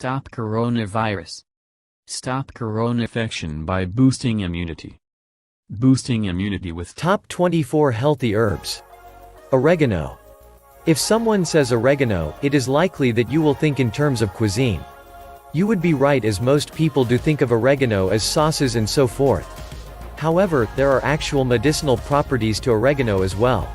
Stop coronavirus. Stop corona infection by boosting immunity. Boosting immunity with Top 24 Healthy Herbs. Oregano. If someone says oregano, it is likely that you will think in terms of cuisine. You would be right, as most people do think of oregano as sauces and so forth. However, there are actual medicinal properties to oregano as well.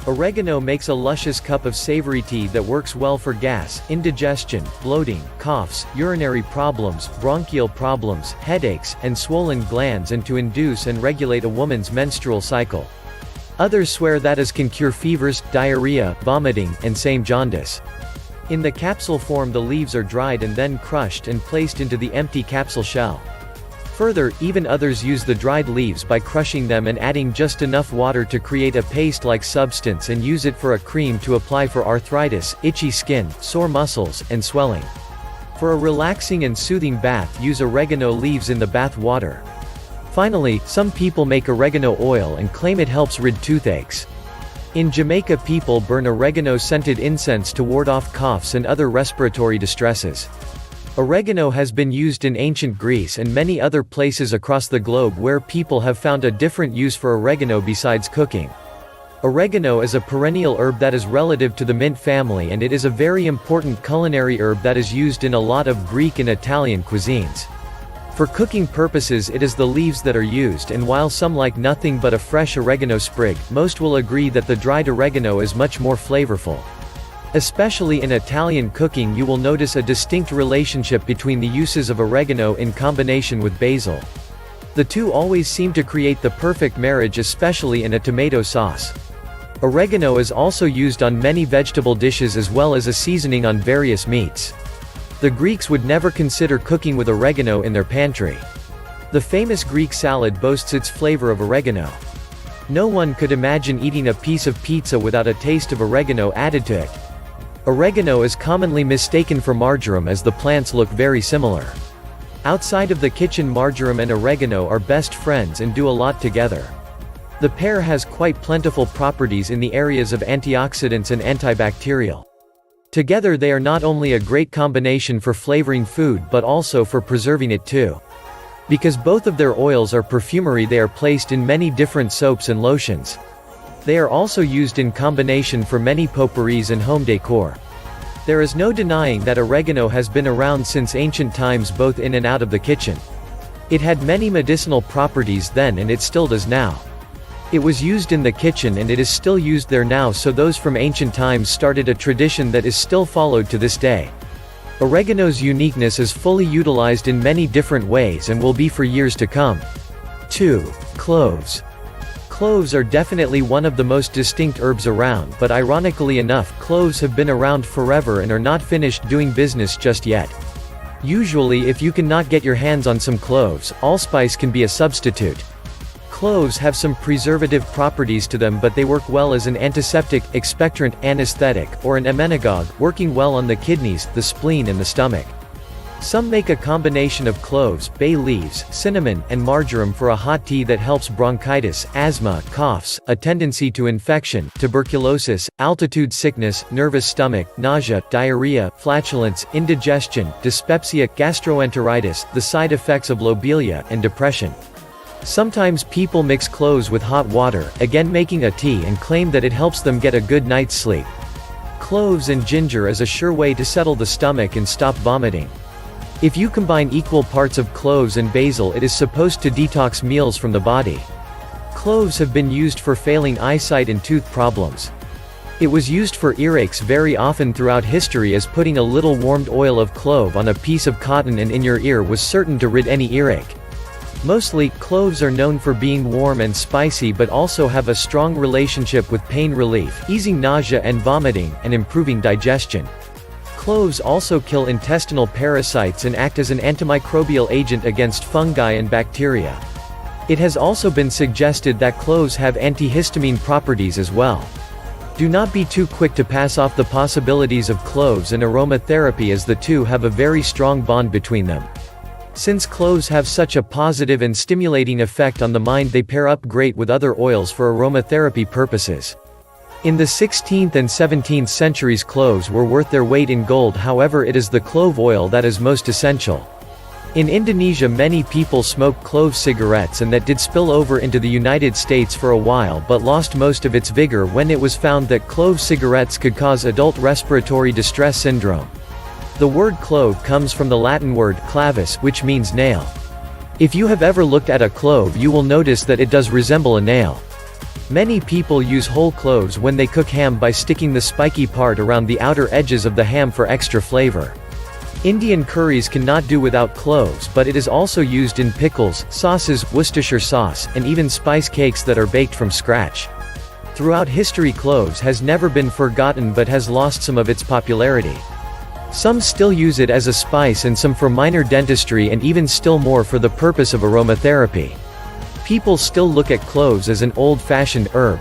Oregano makes a luscious cup of savory tea that works well for gas, indigestion, bloating, coughs, urinary problems, bronchial problems, headaches, and swollen glands, and to induce and regulate a woman's menstrual cycle. Others swear that it can cure fevers, diarrhea, vomiting, and same jaundice. In the capsule form, the leaves are dried and then crushed and placed into the empty capsule shell. Further, even others use the dried leaves by crushing them and adding just enough water to create a paste-like substance and use it for a cream to apply for arthritis, itchy skin, sore muscles, and swelling. For a relaxing and soothing bath, use oregano leaves in the bath water. Finally, some people make oregano oil and claim it helps rid toothaches. In Jamaica, people burn oregano-scented incense to ward off coughs and other respiratory distresses. Oregano has been used in ancient Greece and many other places across the globe where people have found a different use for oregano besides cooking. Oregano is a perennial herb that is relative to the mint family, and it is a very important culinary herb that is used in a lot of Greek and Italian cuisines. For cooking purposes, it is the leaves that are used, and while some like nothing but a fresh oregano sprig, most will agree that the dried oregano is much more flavorful. Especially in Italian cooking, you will notice a distinct relationship between the uses of oregano in combination with basil. The two always seem to create the perfect marriage, especially in a tomato sauce. Oregano is also used on many vegetable dishes as well as a seasoning on various meats. The Greeks would never consider cooking with oregano in their pantry. The famous Greek salad boasts its flavor of oregano. No one could imagine eating a piece of pizza without a taste of oregano added to it. Oregano is commonly mistaken for marjoram as the plants look very similar. Outside of the kitchen, marjoram and oregano are best friends and do a lot together. The pair has quite plentiful properties in the areas of antioxidants and antibacterial. Together they are not only a great combination for flavoring food but also for preserving it too. Because both of their oils are perfumery, they are placed in many different soaps and lotions. They are also used in combination for many potpourris and home decor. There is no denying that oregano has been around since ancient times, both in and out of the kitchen. It had many medicinal properties then, and it still does now. It was used in the kitchen and it is still used there now, so those from ancient times started a tradition that is still followed to this day. Oregano's uniqueness is fully utilized in many different ways and will be for years to come. 2. Cloves. Cloves are definitely one of the most distinct herbs around, but ironically enough, cloves have been around forever and are not finished doing business just yet. Usually, if you cannot get your hands on some cloves, allspice can be a substitute. Cloves have some preservative properties to them, but they work well as an antiseptic, expectorant, anesthetic, or an emmenagogue, working well on the kidneys, the spleen and the stomach. Some make a combination of cloves, bay leaves, cinnamon, and marjoram for a hot tea that helps bronchitis, asthma, coughs, a tendency to infection, tuberculosis, altitude sickness, nervous stomach, nausea, diarrhea, flatulence, indigestion, dyspepsia, gastroenteritis, the side effects of lobelia, and depression. Sometimes people mix cloves with hot water, again making a tea, and claim that it helps them get a good night's sleep. Cloves and ginger is a sure way to settle the stomach and stop vomiting. If you combine equal parts of cloves and basil, it is supposed to detox meals from the body. Cloves have been used for failing eyesight and tooth problems. It was used for earaches very often throughout history, as putting a little warmed oil of clove on a piece of cotton and in your ear was certain to rid any earache. Mostly, cloves are known for being warm and spicy, but also have a strong relationship with pain relief, easing nausea and vomiting, and improving digestion. Cloves also kill intestinal parasites and act as an antimicrobial agent against fungi and bacteria. It has also been suggested that cloves have antihistamine properties as well. Do not be too quick to pass off the possibilities of cloves and aromatherapy, as the two have a very strong bond between them. Since cloves have such a positive and stimulating effect on the mind, they pair up great with other oils for aromatherapy purposes. In the 16th and 17th centuries cloves were worth their weight in gold, however it is the clove oil that is most essential. In Indonesia many people smoke clove cigarettes, and that did spill over into the United States for a while but lost most of its vigor when it was found that clove cigarettes could cause adult respiratory distress syndrome. The word clove comes from the Latin word clavis, which means nail. If you have ever looked at a clove you will notice that it does resemble a nail. Many people use whole cloves when they cook ham by sticking the spiky part around the outer edges of the ham for extra flavor. Indian curries cannot do without cloves, but it is also used in pickles, sauces, Worcestershire sauce, and even spice cakes that are baked from scratch. Throughout history cloves has never been forgotten but has lost some of its popularity. Some still use it as a spice and some for minor dentistry and even still more for the purpose of aromatherapy. People still look at cloves as an old-fashioned herb.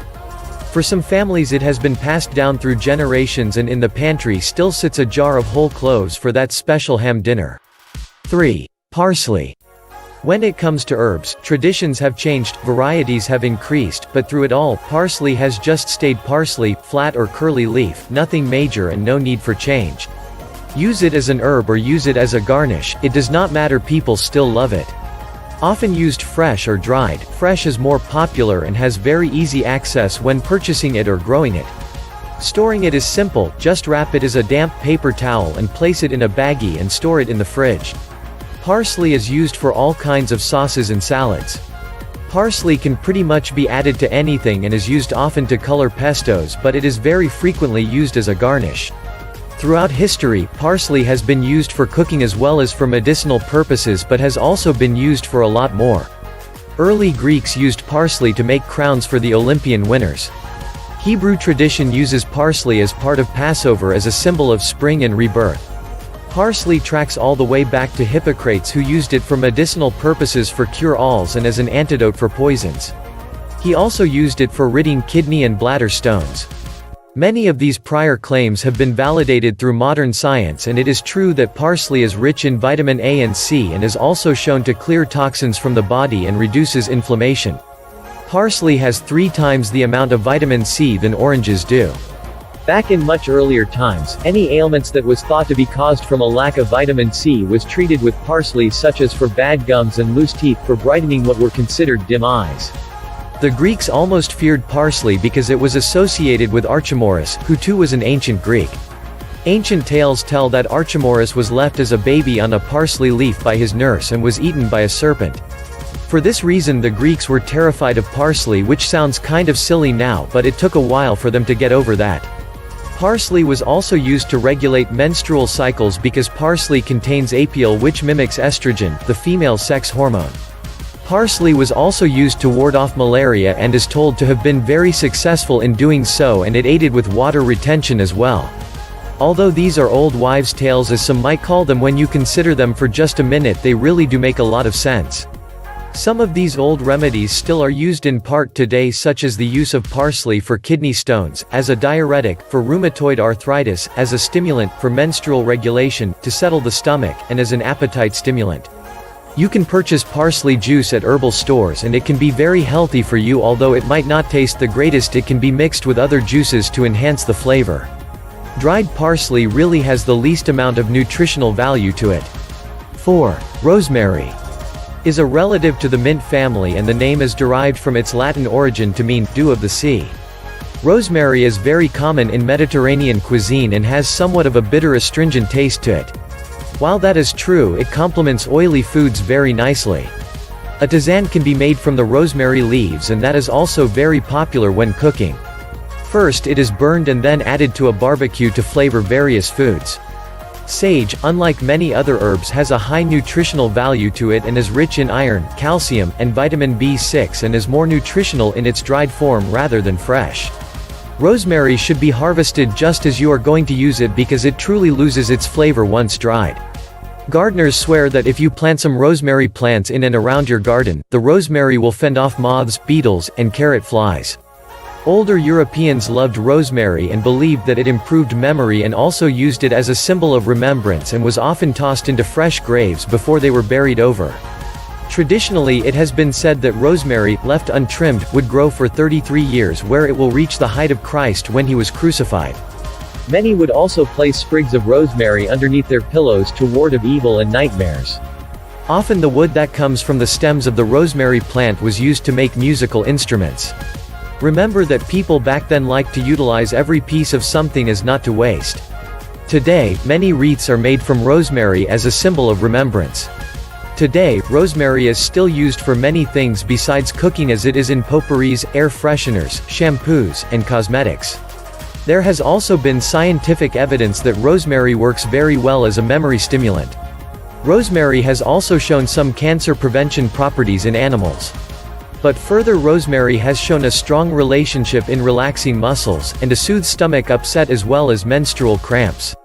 For some families it has been passed down through generations, and in the pantry still sits a jar of whole cloves for that special ham dinner. 3. Parsley. When it comes to herbs, traditions have changed, varieties have increased, but through it all, parsley has just stayed parsley, flat or curly leaf, nothing major and no need for change. Use it as an herb or use it as a garnish, it does not matter, people still love it. Often used fresh or dried, fresh is more popular and has very easy access when purchasing it or growing it. Storing it is simple, just wrap it as a damp paper towel and place it in a baggie and store it in the fridge. Parsley is used for all kinds of sauces and salads. Parsley can pretty much be added to anything and is used often to color pestos, but it is very frequently used as a garnish. Throughout history, parsley has been used for cooking as well as for medicinal purposes, but has also been used for a lot more. Early Greeks used parsley to make crowns for the Olympian winners. Hebrew tradition uses parsley as part of Passover as a symbol of spring and rebirth. Parsley tracks all the way back to Hippocrates, who used it for medicinal purposes for cure-alls and as an antidote for poisons. He also used it for ridding kidney and bladder stones. Many of these prior claims have been validated through modern science, and it is true that parsley is rich in vitamin A and C and is also shown to clear toxins from the body and reduces inflammation. Parsley has 3 times the amount of vitamin C than oranges do. Back in much earlier times, any ailments that was thought to be caused from a lack of vitamin C was treated with parsley, such as for bad gums and loose teeth, for brightening what were considered dim eyes. The Greeks almost feared parsley because it was associated with Archemorus, who too was an ancient Greek. Ancient tales tell that Archemorus was left as a baby on a parsley leaf by his nurse and was eaten by a serpent. For this reason the Greeks were terrified of parsley, which sounds kind of silly now, but it took a while for them to get over that. Parsley was also used to regulate menstrual cycles because parsley contains apiol, which mimics estrogen, the female sex hormone. Parsley was also used to ward off malaria and is told to have been very successful in doing so, and it aided with water retention as well. Although these are old wives' tales, as some might call them, when you consider them for just a minute they really do make a lot of sense. Some of these old remedies still are used in part today, such as the use of parsley for kidney stones, as a diuretic, for rheumatoid arthritis, as a stimulant, for menstrual regulation, to settle the stomach, and as an appetite stimulant. You can purchase parsley juice at herbal stores and it can be very healthy for you. Although it might not taste the greatest, it can be mixed with other juices to enhance the flavor. Dried parsley really has the least amount of nutritional value to it. 4. Rosemary is a relative to the mint family, and the name is derived from its Latin origin to mean dew of the sea. Rosemary is very common in Mediterranean cuisine and has somewhat of a bitter astringent taste to it. While that is true, it complements oily foods very nicely. A tisane can be made from the rosemary leaves, and that is also very popular when cooking. First it is burned and then added to a barbecue to flavor various foods. Sage, unlike many other herbs, has a high nutritional value to it and is rich in iron, calcium, and vitamin B6, and is more nutritional in its dried form rather than fresh. Rosemary should be harvested just as you are going to use it because it truly loses its flavor once dried. Gardeners swear that if you plant some rosemary plants in and around your garden, the rosemary will fend off moths, beetles, and carrot flies. Older Europeans loved rosemary and believed that it improved memory, and also used it as a symbol of remembrance, and was often tossed into fresh graves before they were buried over. Traditionally, it has been said that rosemary, left untrimmed, would grow for 33 years where it will reach the height of Christ when he was crucified. Many would also place sprigs of rosemary underneath their pillows to ward of evil and nightmares. Often the wood that comes from the stems of the rosemary plant was used to make musical instruments. Remember that people back then liked to utilize every piece of something as not to waste. Today, many wreaths are made from rosemary as a symbol of remembrance. Today, rosemary is still used for many things besides cooking, as it is in potpourris, air fresheners, shampoos, and cosmetics. There has also been scientific evidence that rosemary works very well as a memory stimulant. Rosemary has also shown some cancer prevention properties in animals. But further, rosemary has shown a strong relationship in relaxing muscles, and to soothe stomach upset as well as menstrual cramps.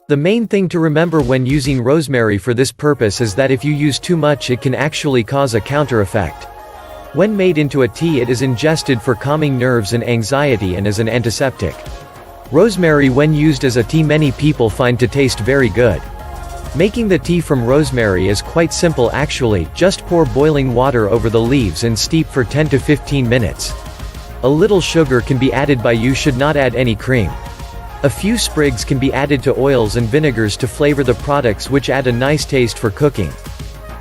The main thing to remember when using rosemary for this purpose is that if you use too much it can actually cause a counter effect. When made into a tea it is ingested for calming nerves and anxiety and as an antiseptic. Rosemary when used as a tea many people find to taste very good. Making the tea from rosemary is quite simple actually, just pour boiling water over the leaves and steep for 10 to 15 minutes. A little sugar can be added but you should not add any cream. A few sprigs can be added to oils and vinegars to flavor the products, which add a nice taste for cooking.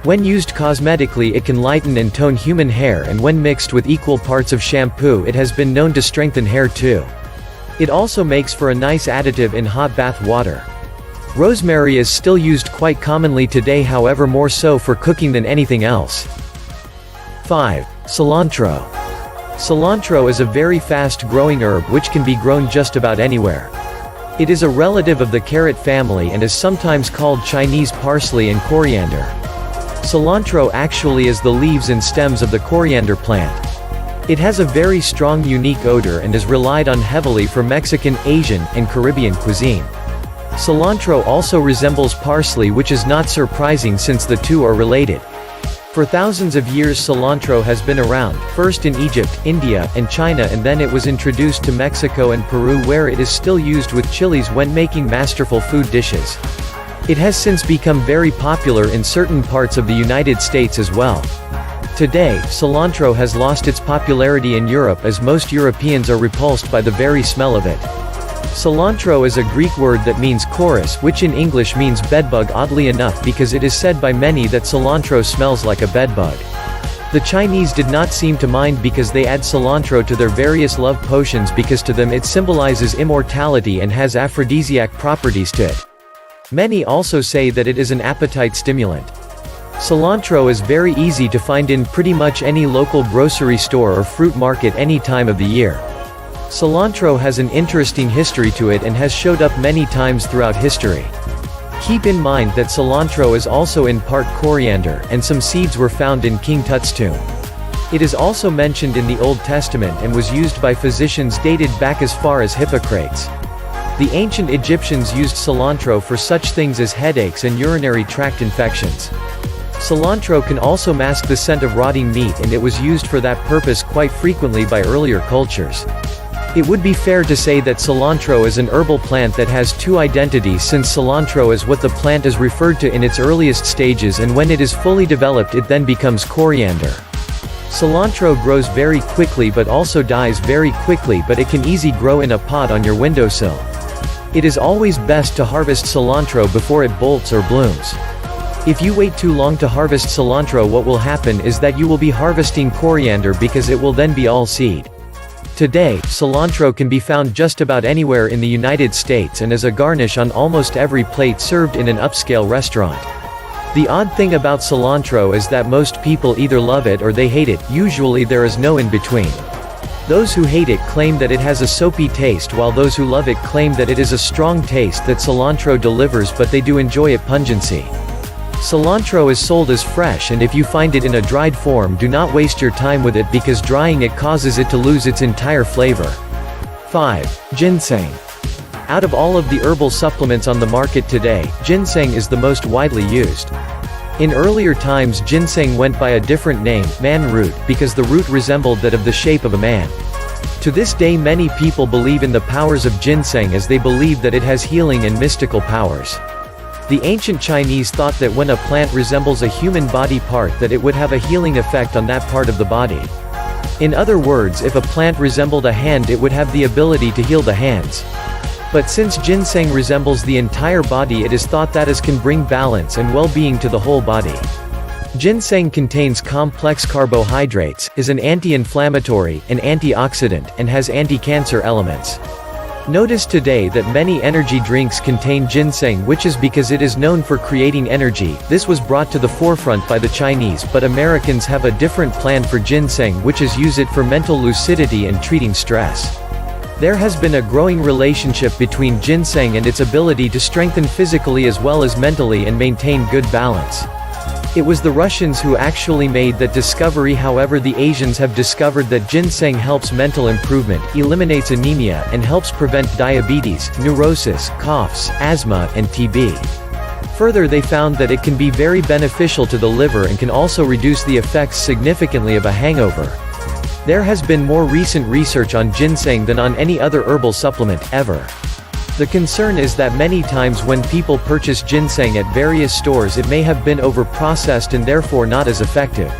When used cosmetically it can lighten and tone human hair, and when mixed with equal parts of shampoo it has been known to strengthen hair too. It also makes for a nice additive in hot bath water. Rosemary is still used quite commonly today, however more so for cooking than anything else. 5. Cilantro. Cilantro is a very fast-growing herb which can be grown just about anywhere. It is a relative of the carrot family and is sometimes called Chinese parsley and coriander. Cilantro actually is the leaves and stems of the coriander plant. It has a very strong unique odor and is relied on heavily for Mexican, Asian, and Caribbean cuisine. Cilantro also resembles parsley, which is not surprising since the two are related. For thousands of years cilantro has been around, first in Egypt, India, and China, and then it was introduced to Mexico and Peru, where it is still used with chilies when making masterful food dishes. It has since become very popular in certain parts of the United States as well. Today, cilantro has lost its popularity in Europe as most Europeans are repulsed by the very smell of it. Cilantro is a Greek word that means chorus, which in English means bedbug, oddly enough, because it is said by many that cilantro smells like a bedbug. The Chinese did not seem to mind because they add cilantro to their various love potions because to them it symbolizes immortality and has aphrodisiac properties to it. Many also say that it is an appetite stimulant. Cilantro is very easy to find in pretty much any local grocery store or fruit market any time of the year. Cilantro has an interesting history to it and has showed up many times throughout history. Keep in mind that cilantro is also in part coriander, and some seeds were found in King Tut's tomb. It is also mentioned in the Old Testament and was used by physicians dated back as far as Hippocrates. The ancient Egyptians used cilantro for such things as headaches and urinary tract infections. Cilantro can also mask the scent of rotting meat, and it was used for that purpose quite frequently by earlier cultures. It would be fair to say that cilantro is an herbal plant that has two identities, since cilantro is what the plant is referred to in its earliest stages, and when it is fully developed it then becomes coriander. Cilantro grows very quickly but also dies very quickly, but it can easily grow in a pot on your windowsill. It is always best to harvest cilantro before it bolts or blooms. If you wait too long to harvest cilantro, what will happen is that you will be harvesting coriander because it will then be all seed. Today, cilantro can be found just about anywhere in the United States and as a garnish on almost every plate served in an upscale restaurant. The odd thing about cilantro is that most people either love it or they hate it, usually there is no in between. Those who hate it claim that it has a soapy taste, while those who love it claim that it is a strong taste that cilantro delivers, but they do enjoy its pungency. Cilantro is sold as fresh, and if you find it in a dried form, do not waste your time with it because drying it causes it to lose its entire flavor. 5. Ginseng. Out of all of the herbal supplements on the market today, ginseng is the most widely used. In earlier times ginseng went by a different name, man root, because the root resembled that of the shape of a man. To this day many people believe in the powers of ginseng, as they believe that it has healing and mystical powers. The ancient Chinese thought that when a plant resembles a human body part that it would have a healing effect on that part of the body. In other words, if a plant resembled a hand it would have the ability to heal the hands. But since ginseng resembles the entire body, it is thought that it can bring balance and well-being to the whole body. Ginseng contains complex carbohydrates, is an anti-inflammatory, an antioxidant, and has anti-cancer elements. Notice today that many energy drinks contain ginseng, which is because it is known for creating energy. This was brought to the forefront by the Chinese, but Americans have a different plan for ginseng, which is use it for mental lucidity and treating stress. There has been a growing relationship between ginseng and its ability to strengthen physically as well as mentally and maintain good balance. It was the Russians who actually made that discovery. However, the Asians have discovered that ginseng helps mental improvement, eliminates anemia, and helps prevent diabetes, neurosis, coughs, asthma, and TB. Further, they found that it can be very beneficial to the liver and can also reduce the effects significantly of a hangover. There has been more recent research on ginseng than on any other herbal supplement, ever. The concern is that many times when people purchase ginseng at various stores it may have been over-processed and therefore not as effective.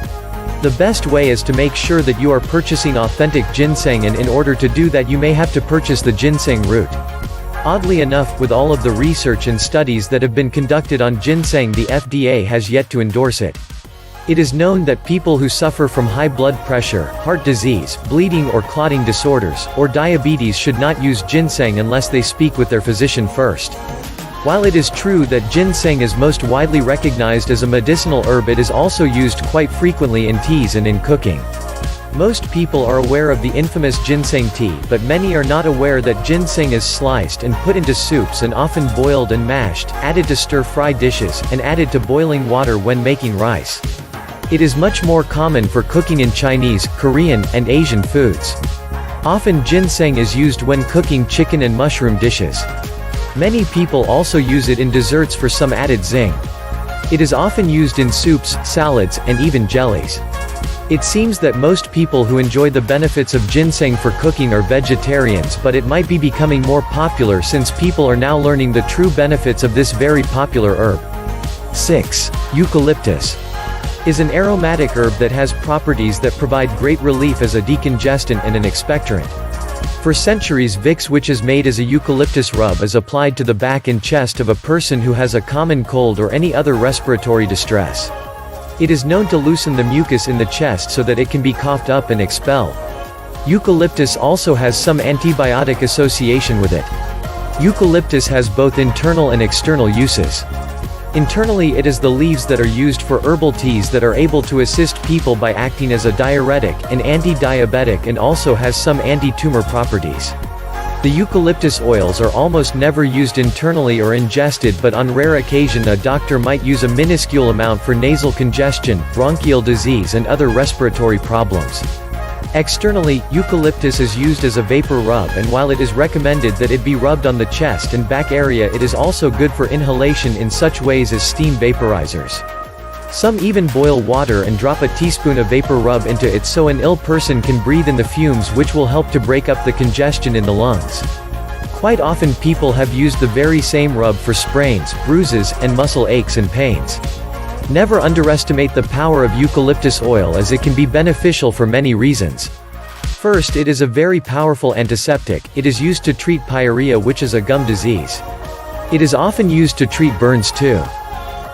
The best way is to make sure that you are purchasing authentic ginseng, and in order to do that you may have to purchase the ginseng root. Oddly enough, with all of the research and studies that have been conducted on ginseng, the FDA has yet to endorse it. It is known that people who suffer from high blood pressure, heart disease, bleeding or clotting disorders, or diabetes should not use ginseng unless they speak with their physician first. While it is true that ginseng is most widely recognized as a medicinal herb, it is also used quite frequently in teas and in cooking. Most people are aware of the infamous ginseng tea, but many are not aware that ginseng is sliced and put into soups and often boiled and mashed, added to stir-fry dishes, and added to boiling water when making rice. It is much more common for cooking in Chinese, Korean, and Asian foods. Often ginseng is used when cooking chicken and mushroom dishes. Many people also use it in desserts for some added zing. It is often used in soups, salads, and even jellies. It seems that most people who enjoy the benefits of ginseng for cooking are vegetarians, but it might be becoming more popular since people are now learning the true benefits of this very popular herb. 6. Eucalyptus is an aromatic herb that has properties that provide great relief as a decongestant and an expectorant. For centuries, Vicks, which is made as a eucalyptus rub, is applied to the back and chest of a person who has a common cold or any other respiratory distress. It is known to loosen the mucus in the chest so that it can be coughed up and expelled. Eucalyptus also has some antibiotic association with it. Eucalyptus has both internal and external uses. Internally, it is the leaves that are used for herbal teas that are able to assist people by acting as a diuretic, an anti-diabetic, and also has some anti-tumor properties. The eucalyptus oils are almost never used internally or ingested, but on rare occasion a doctor might use a minuscule amount for nasal congestion, bronchial disease, and other respiratory problems. Externally, eucalyptus is used as a vapor rub, and while it is recommended that it be rubbed on the chest and back area, it is also good for inhalation in such ways as steam vaporizers. Some even boil water and drop a teaspoon of vapor rub into it so an ill person can breathe in the fumes, which will help to break up the congestion in the lungs. Quite often people have used the very same rub for sprains, bruises, and muscle aches and pains. Never underestimate the power of eucalyptus oil, as it can be beneficial for many reasons. First, it is a very powerful antiseptic. It is used to treat pyorrhea, which is a gum disease. It is often used to treat burns too.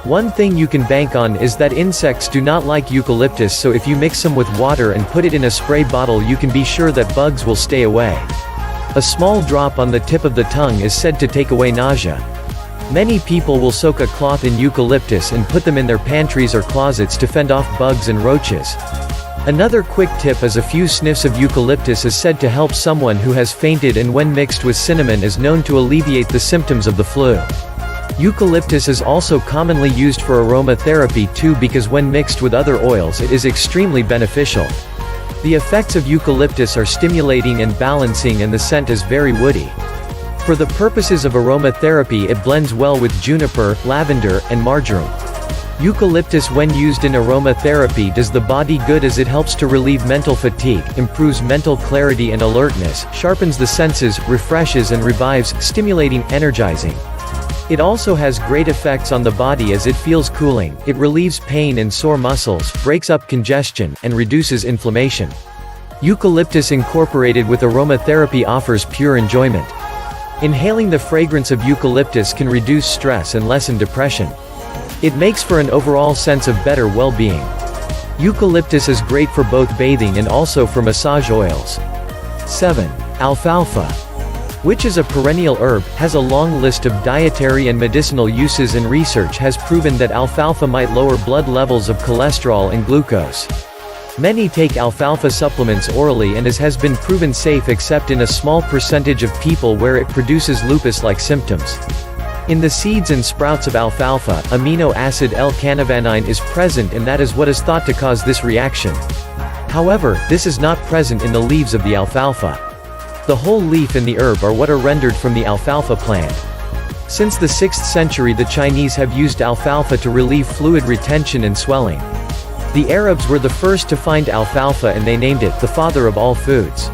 One thing you can bank on is that insects do not like eucalyptus, so if you mix some with water and put it in a spray bottle, you can be sure that bugs will stay away. A small drop on the tip of the tongue is said to take away nausea. Many people will soak a cloth in eucalyptus and put them in their pantries or closets to fend off bugs and roaches. Another quick tip is a few sniffs of eucalyptus is said to help someone who has fainted, and when mixed with cinnamon is known to alleviate the symptoms of the flu. Eucalyptus is also commonly used for aromatherapy too, because when mixed with other oils it is extremely beneficial. The effects of eucalyptus are stimulating and balancing, and the scent is very woody. For the purposes of aromatherapy it blends well with juniper, lavender, and marjoram. Eucalyptus, when used in aromatherapy, does the body good as it helps to relieve mental fatigue, improves mental clarity and alertness, sharpens the senses, refreshes and revives, stimulating, energizing. It also has great effects on the body as it feels cooling, it relieves pain and sore muscles, breaks up congestion, and reduces inflammation. Eucalyptus incorporated with aromatherapy offers pure enjoyment. Inhaling the fragrance of eucalyptus can reduce stress and lessen depression. It makes for an overall sense of better well-being. Eucalyptus is great for both bathing and also for massage oils. 7. Alfalfa, which is a perennial herb, has a long list of dietary and medicinal uses, and research has proven that alfalfa might lower blood levels of cholesterol and glucose. Many take alfalfa supplements orally and it has been proven safe except in a small percentage of people where it produces lupus-like symptoms. In the seeds and sprouts of alfalfa, amino acid L-cannavanine is present, and that is what is thought to cause this reaction. However, this is not present in the leaves of the alfalfa. The whole leaf and the herb are what are rendered from the alfalfa plant. Since the 6th century, the Chinese have used alfalfa to relieve fluid retention and swelling. The Arabs were the first to find alfalfa and they named it the father of all foods.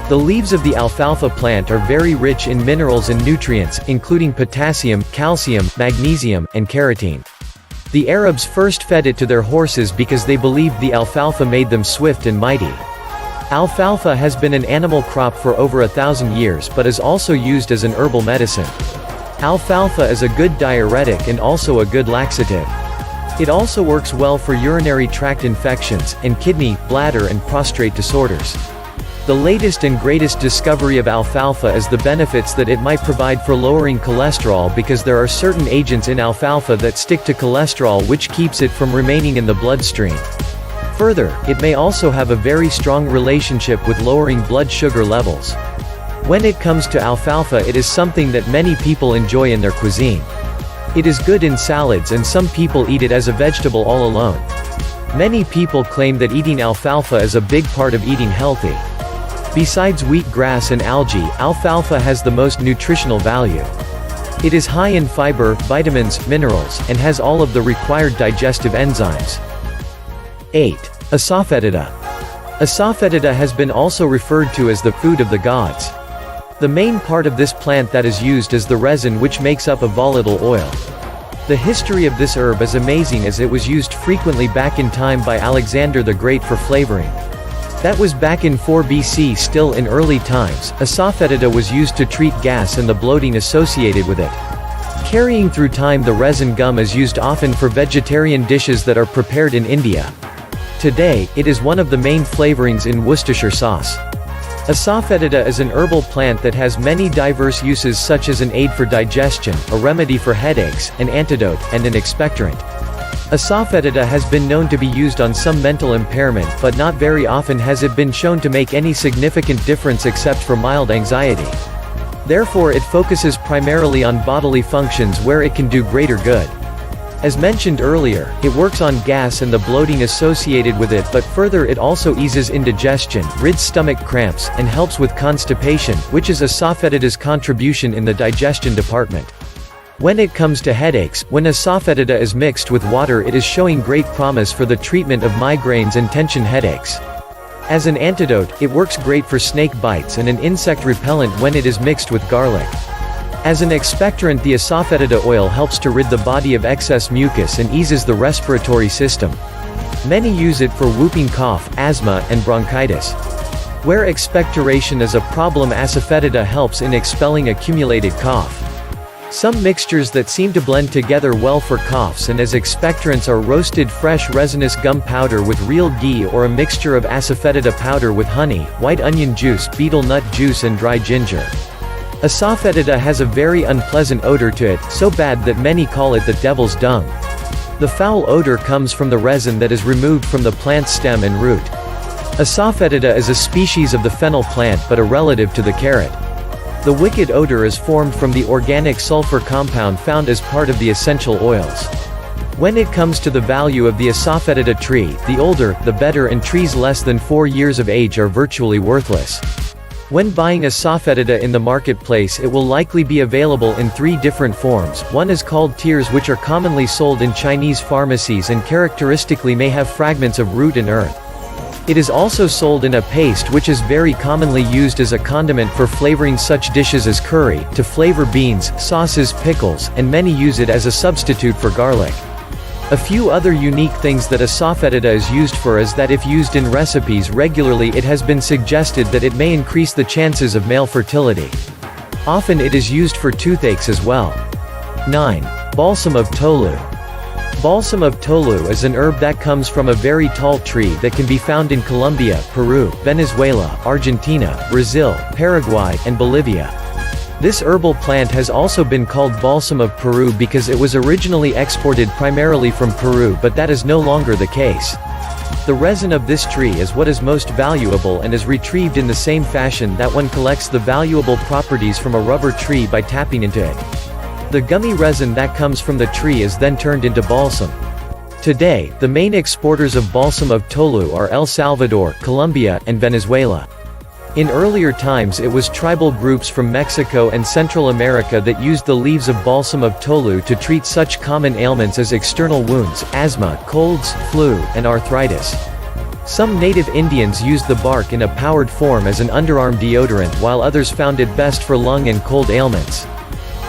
The leaves of the alfalfa plant are very rich in minerals and nutrients, including potassium, calcium, magnesium, and carotene. The Arabs first fed it to their horses because they believed the alfalfa made them swift and mighty. Alfalfa has been an animal crop for over 1,000 years but is also used as an herbal medicine. Alfalfa is a good diuretic and also a good laxative. It also works well for urinary tract infections, and kidney, bladder and prostate disorders. The latest and greatest discovery of alfalfa is the benefits that it might provide for lowering cholesterol, because there are certain agents in alfalfa that stick to cholesterol which keeps it from remaining in the bloodstream. Further, it may also have a very strong relationship with lowering blood sugar levels. When it comes to alfalfa, it is something that many people enjoy in their cuisine. It is good in salads and some people eat it as a vegetable all alone. Many people claim that eating alfalfa is a big part of eating healthy. Besides wheat grass and algae, alfalfa has the most nutritional value. It is high in fiber, vitamins, minerals, and has all of the required digestive enzymes. 8. Asafoetida. Asafoetida has been also referred to as the food of the gods. The main part of this plant that is used is the resin, which makes up a volatile oil. The history of this herb is amazing, as it was used frequently back in time by Alexander the Great for flavoring. That was back in 4 BC. Still in early times, asafoetida was used to treat gas and the bloating associated with it. Carrying through time, the resin gum is used often for vegetarian dishes that are prepared in India. Today, it is one of the main flavorings in Worcestershire sauce. Asafoetida is an herbal plant that has many diverse uses, such as an aid for digestion, a remedy for headaches, an antidote, and an expectorant. Asafoetida has been known to be used on some mental impairment, but not very often has it been shown to make any significant difference except for mild anxiety. Therefore, it focuses primarily on bodily functions where it can do greater good. As mentioned earlier, it works on gas and the bloating associated with it, but further it also eases indigestion, rids stomach cramps, and helps with constipation, which is asafoetida's contribution in the digestion department. When it comes to headaches, when asafoetida is mixed with water, it is showing great promise for the treatment of migraines and tension headaches. As an antidote, it works great for snake bites and an insect repellent when it is mixed with garlic. As an expectorant, the asafoetida oil helps to rid the body of excess mucus and eases the respiratory system. Many use it for whooping cough, asthma, and bronchitis. Where expectoration is a problem, asafoetida helps in expelling accumulated cough. Some mixtures that seem to blend together well for coughs and as expectorants are roasted fresh resinous gum powder with real ghee, or a mixture of asafoetida powder with honey, white onion juice, betel nut juice and dry ginger. Asafoetida has a very unpleasant odor to it, so bad that many call it the devil's dung. The foul odor comes from the resin that is removed from the plant's stem and root. Asafoetida is a species of the fennel plant but a relative to the carrot. The wicked odor is formed from the organic sulfur compound found as part of the essential oils. When it comes to the value of the asafoetida tree, the older, the better, and trees less than 4 years of age are virtually worthless. When buying asafoetida in the marketplace, it will likely be available in 3 different forms. One is called tears, which are commonly sold in Chinese pharmacies and characteristically may have fragments of root and earth. It is also sold in a paste which is very commonly used as a condiment for flavoring such dishes as curry, to flavor beans, sauces, pickles, and many use it as a substitute for garlic. A few other unique things that asafoetida is used for is that if used in recipes regularly it has been suggested that it may increase the chances of male fertility. Often it is used for toothaches as well. 9. Balsam of Tolu. Balsam of Tolu is an herb that comes from a very tall tree that can be found in Colombia, Peru, Venezuela, Argentina, Brazil, Paraguay, and Bolivia. This herbal plant has also been called balsam of Peru because it was originally exported primarily from Peru, but that is no longer the case. The resin of this tree is what is most valuable and is retrieved in the same fashion that one collects the valuable properties from a rubber tree by tapping into it. The gummy resin that comes from the tree is then turned into balsam. Today, the main exporters of balsam of Tolu are El Salvador, Colombia, and Venezuela. In earlier times it was tribal groups from Mexico and Central America that used the leaves of balsam of Tolu to treat such common ailments as external wounds, asthma, colds, flu, and arthritis. Some native Indians used the bark in a powdered form as an underarm deodorant, while others found it best for lung and cold ailments.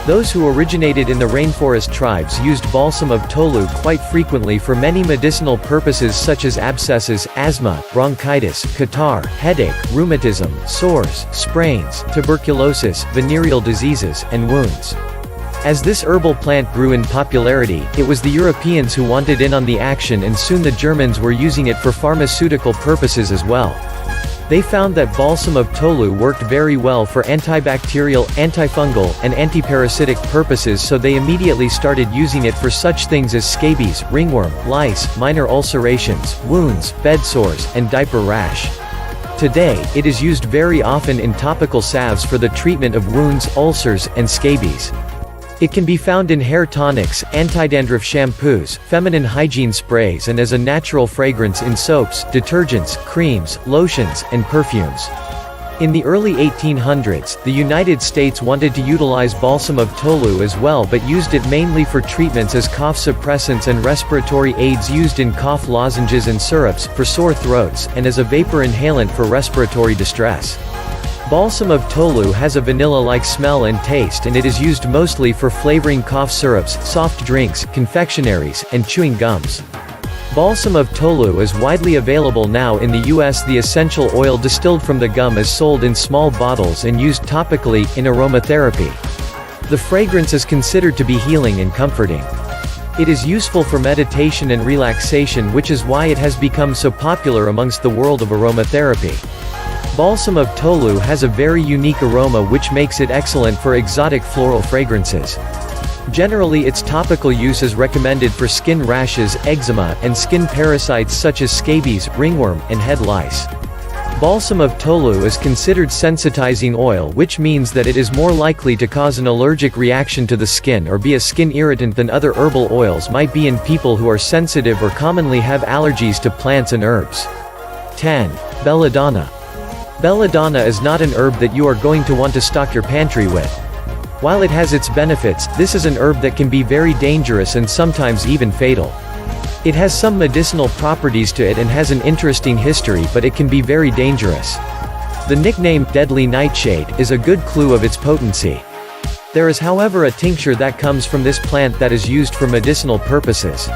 Those who originated in the rainforest tribes used balsam of Tolu quite frequently for many medicinal purposes such as abscesses, asthma, bronchitis, catarrh, headache, rheumatism, sores, sprains, tuberculosis, venereal diseases, and wounds. As this herbal plant grew in popularity, it was the Europeans who wanted in on the action, and soon the Germans were using it for pharmaceutical purposes as well. They found that balsam of Tolu worked very well for antibacterial, antifungal, and antiparasitic purposes, so they immediately started using it for such things as scabies, ringworm, lice, minor ulcerations, wounds, bed sores, and diaper rash. Today, it is used very often in topical salves for the treatment of wounds, ulcers, and scabies. It can be found in hair tonics, antidandruff shampoos, feminine hygiene sprays, and as a natural fragrance in soaps, detergents, creams, lotions, and perfumes. In the early 1800s, the United States wanted to utilize balsam of Tolu as well, but used it mainly for treatments as cough suppressants and respiratory aids used in cough lozenges and syrups, for sore throats, and as a vapor inhalant for respiratory distress. Balsam of Tolu has a vanilla-like smell and taste, and it is used mostly for flavoring cough syrups, soft drinks, confectionaries, and chewing gums. Balsam of Tolu is widely available now in the US. The essential oil distilled from the gum is sold in small bottles and used topically, in aromatherapy. The fragrance is considered to be healing and comforting. It is useful for meditation and relaxation, which is why it has become so popular amongst the world of aromatherapy. Balsam of Tolu has a very unique aroma which makes it excellent for exotic floral fragrances. Generally, its topical use is recommended for skin rashes, eczema, and skin parasites such as scabies, ringworm, and head lice. Balsam of Tolu is considered sensitizing oil, which means that it is more likely to cause an allergic reaction to the skin or be a skin irritant than other herbal oils might be in people who are sensitive or commonly have allergies to plants and herbs. 10. Belladonna. Belladonna is not an herb that you are going to want to stock your pantry with. While it has its benefits, this is an herb that can be very dangerous and sometimes even fatal. It has some medicinal properties to it and has an interesting history, but it can be very dangerous. The nickname, deadly nightshade, is a good clue of its potency. There is however a tincture that comes from this plant that is used for medicinal purposes.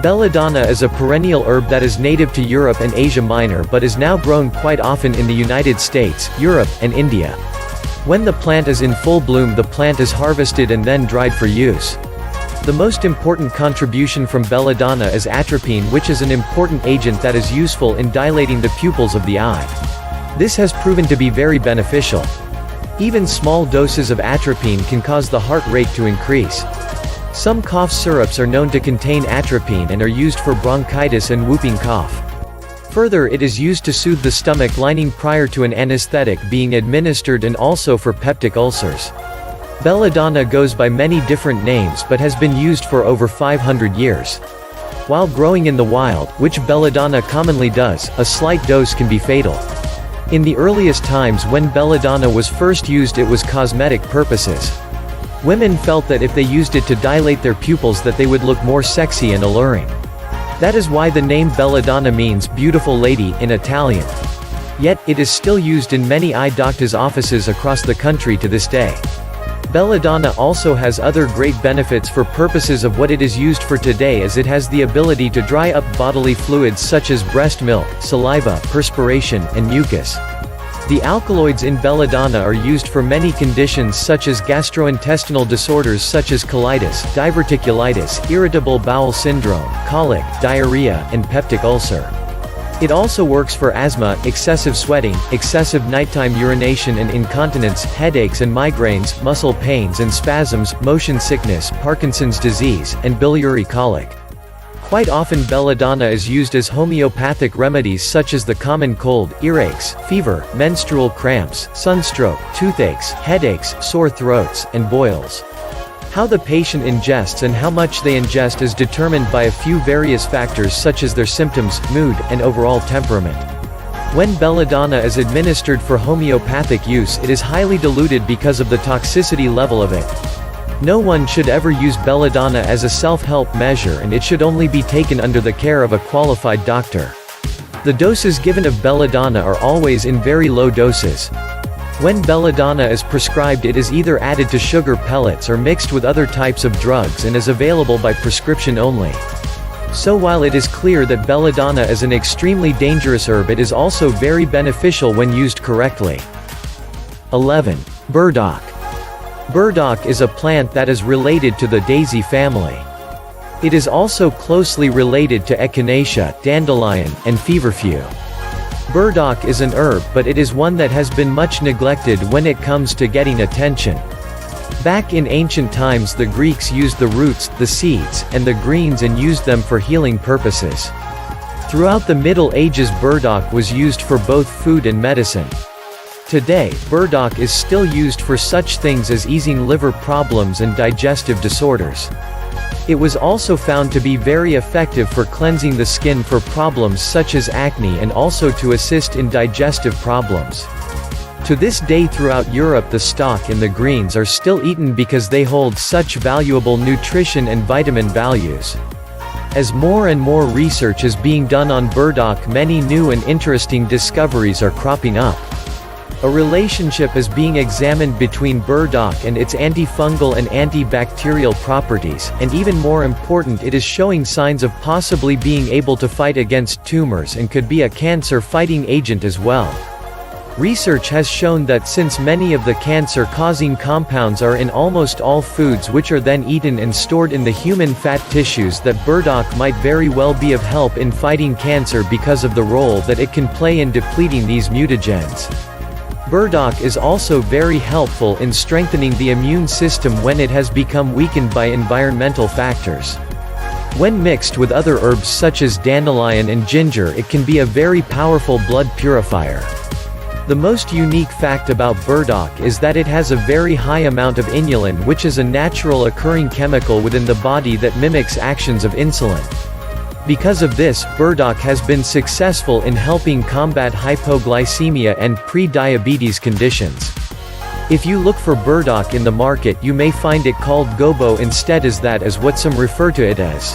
Belladonna is a perennial herb that is native to Europe and Asia Minor but is now grown quite often in the United States, Europe, and India. When the plant is in full bloom, the plant is harvested and then dried for use. The most important contribution from belladonna is atropine, which is an important agent that is useful in dilating the pupils of the eye. This has proven to be very beneficial. Even small doses of atropine can cause the heart rate to increase. Some cough syrups are known to contain atropine and are used for bronchitis and whooping cough. Further, it is used to soothe the stomach lining prior to an anesthetic being administered and also for peptic ulcers. Belladonna goes by many different names but has been used for over 500 years. While growing in the wild, which belladonna commonly does, a slight dose can be fatal. In the earliest times when belladonna was first used, it was cosmetic purposes. Women felt that if they used it to dilate their pupils that they would look more sexy and alluring. That is why the name belladonna means beautiful lady in Italian. Yet, it is still used in many eye doctors' offices across the country to this day. Belladonna also has other great benefits for purposes of what it is used for today, as it has the ability to dry up bodily fluids such as breast milk, saliva, perspiration, and mucus. The alkaloids in belladonna are used for many conditions such as gastrointestinal disorders such as colitis, diverticulitis, irritable bowel syndrome, colic, diarrhea, and peptic ulcer. It also works for asthma, excessive sweating, excessive nighttime urination and incontinence, headaches and migraines, muscle pains and spasms, motion sickness, Parkinson's disease, and biliary colic. Quite often belladonna is used as homeopathic remedies such as the common cold, earaches, fever, menstrual cramps, sunstroke, toothaches, headaches, sore throats, and boils. How the patient ingests and how much they ingest is determined by a few various factors such as their symptoms, mood, and overall temperament. When belladonna is administered for homeopathic use, it is highly diluted because of the toxicity level of it. No one should ever use belladonna as a self-help measure, and it should only be taken under the care of a qualified doctor. The doses given of belladonna are always in very low doses. When belladonna is prescribed, it is either added to sugar pellets or mixed with other types of drugs and is available by prescription only. So while it is clear that belladonna is an extremely dangerous herb, it is also very beneficial when used correctly. 11. Burdock. Burdock is a plant that is related to the daisy family. It is also closely related to echinacea, dandelion, and feverfew. Burdock is an herb, but it is one that has been much neglected when it comes to getting attention. Back in ancient times, the Greeks used the roots, the seeds, and the greens and used them for healing purposes. Throughout the Middle Ages, burdock was used for both food and medicine. Today, burdock is still used for such things as easing liver problems and digestive disorders. It was also found to be very effective for cleansing the skin for problems such as acne and also to assist in digestive problems. To this day throughout Europe, the stalk and the greens are still eaten because they hold such valuable nutrition and vitamin values. As more and more research is being done on burdock, many new and interesting discoveries are cropping up. A relationship is being examined between burdock and its antifungal and antibacterial properties, and even more important, it is showing signs of possibly being able to fight against tumors and could be a cancer-fighting agent as well. Research has shown that since many of the cancer-causing compounds are in almost all foods which are then eaten and stored in the human fat tissues, that burdock might very well be of help in fighting cancer because of the role that it can play in depleting these mutagens. Burdock is also very helpful in strengthening the immune system when it has become weakened by environmental factors. When mixed with other herbs such as dandelion and ginger, it can be a very powerful blood purifier. The most unique fact about burdock is that it has a very high amount of inulin, which is a natural occurring chemical within the body that mimics actions of insulin. Because of this, burdock has been successful in helping combat hypoglycemia and pre-diabetes conditions. If you look for burdock in the market, you may find it called gobo instead, as that is what some refer to it as.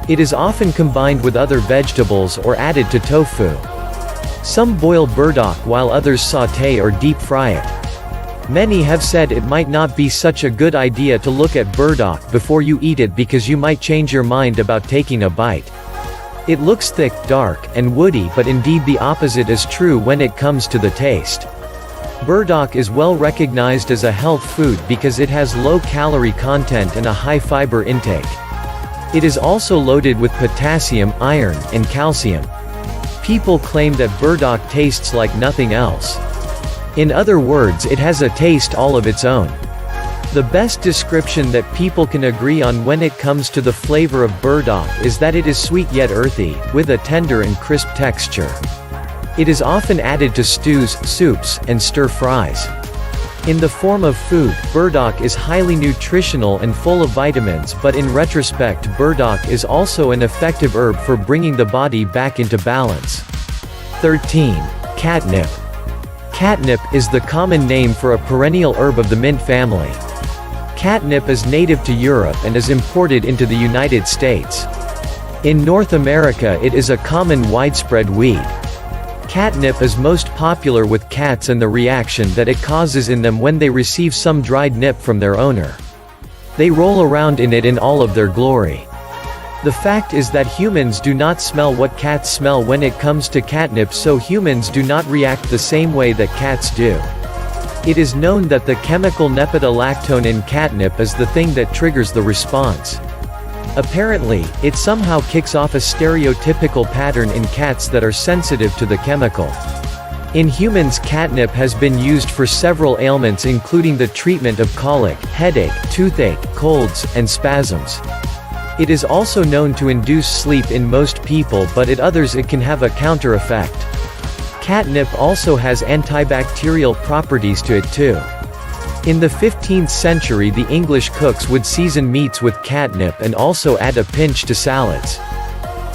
It is often combined with other vegetables or added to tofu. Some boil burdock while others sauté or deep fry it. Many have said it might not be such a good idea to look at burdock before you eat it because you might change your mind about taking a bite. It looks thick, dark, and woody, but indeed the opposite is true when it comes to the taste. Burdock is well recognized as a health food because it has low calorie content and a high fiber intake. It is also loaded with potassium, iron, and calcium. People claim that burdock tastes like nothing else. In other words, it has a taste all of its own. The best description that people can agree on when it comes to the flavor of burdock is that it is sweet yet earthy, with a tender and crisp texture. It is often added to stews, soups, and stir-fries. In the form of food, burdock is highly nutritional and full of vitamins, but in retrospect, burdock is also an effective herb for bringing the body back into balance. 13. Catnip. Catnip is the common name for a perennial herb of the mint family. Catnip is native to Europe and is imported into the United States. In North America it is a common widespread weed. Catnip is most popular with cats and the reaction that it causes in them when they receive some dried nip from their owner. They roll around in it in all of their glory. The fact is that humans do not smell what cats smell when it comes to catnip, so humans do not react the same way that cats do. It is known that the chemical nepenthalactone in catnip is the thing that triggers the response. Apparently, it somehow kicks off a stereotypical pattern in cats that are sensitive to the chemical. In humans, catnip has been used for several ailments including the treatment of colic, headache, toothache, colds, and spasms. It is also known to induce sleep in most people, but in others it can have a counter effect. Catnip also has antibacterial properties to it too. In the 15th century the English cooks would season meats with catnip and also add a pinch to salads.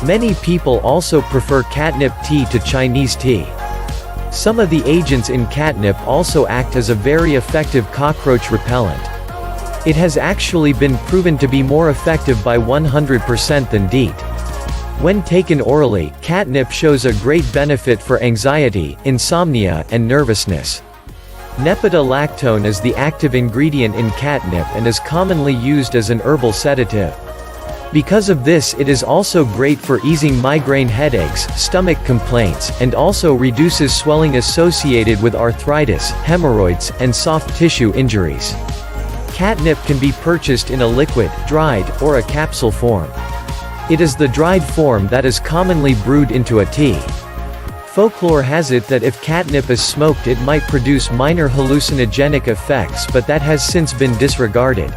Many people also prefer catnip tea to Chinese tea. Some of the agents in catnip also act as a very effective cockroach repellent. It has actually been proven to be more effective by 100% than DEET. When taken orally, catnip shows a great benefit for anxiety, insomnia, and nervousness. Nepenthalactone is the active ingredient in catnip and is commonly used as an herbal sedative. Because of this, it is also great for easing migraine headaches, stomach complaints, and also reduces swelling associated with arthritis, hemorrhoids, and soft tissue injuries. Catnip can be purchased in a liquid, dried, or a capsule form. It is the dried form that is commonly brewed into a tea. Folklore has it that if catnip is smoked it might produce minor hallucinogenic effects, but that has since been disregarded.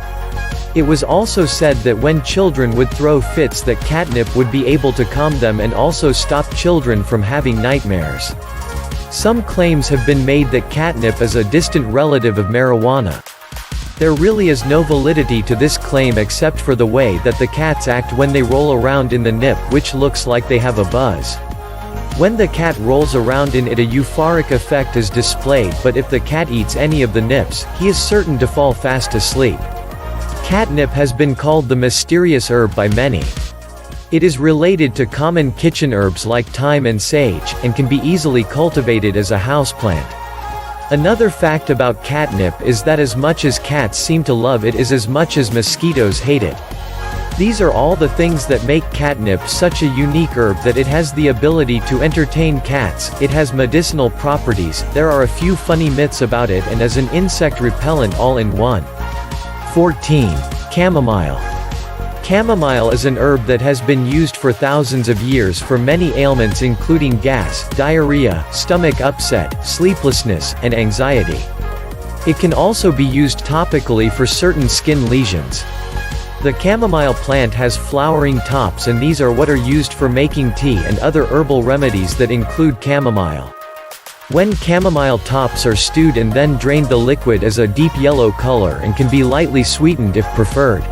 It was also said that when children would throw fits that catnip would be able to calm them and also stop children from having nightmares. Some claims have been made that catnip is a distant relative of marijuana. There really is no validity to this claim except for the way that the cats act when they roll around in the nip, which looks like they have a buzz. When the cat rolls around in it, a euphoric effect is displayed, but if the cat eats any of the nips, he is certain to fall fast asleep. Catnip has been called the mysterious herb by many. It is related to common kitchen herbs like thyme and sage, and can be easily cultivated as a houseplant. Another fact about catnip is that as much as cats seem to love it is as much as mosquitoes hate it. These are all the things that make catnip such a unique herb, that it has the ability to entertain cats, it has medicinal properties, there are a few funny myths about it, and as an insect repellent all in one. 14. Chamomile. Chamomile is an herb that has been used for thousands of years for many ailments including gas, diarrhea, stomach upset, sleeplessness, and anxiety. It can also be used topically for certain skin lesions. The chamomile plant has flowering tops, and these are what are used for making tea and other herbal remedies that include chamomile. When chamomile tops are stewed and then drained, the liquid is a deep yellow color and can be lightly sweetened if preferred.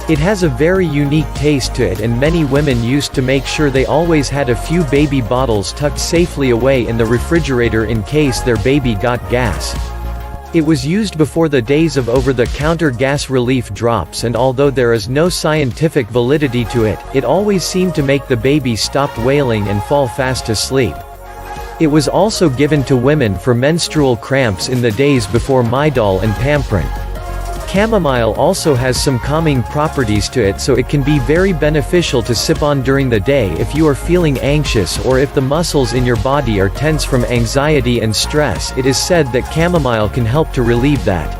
It has a very unique taste to it, and many women used to make sure they always had a few baby bottles tucked safely away in the refrigerator in case their baby got gas. It was used before the days of over-the-counter gas relief drops, and although there is no scientific validity to it, it always seemed to make the baby stop wailing and fall fast asleep. It was also given to women for menstrual cramps in the days before Midol and Pamprin. Chamomile also has some calming properties to it, so it can be very beneficial to sip on during the day if you are feeling anxious or if the muscles in your body are tense from anxiety and stress. It is said that chamomile can help to relieve that.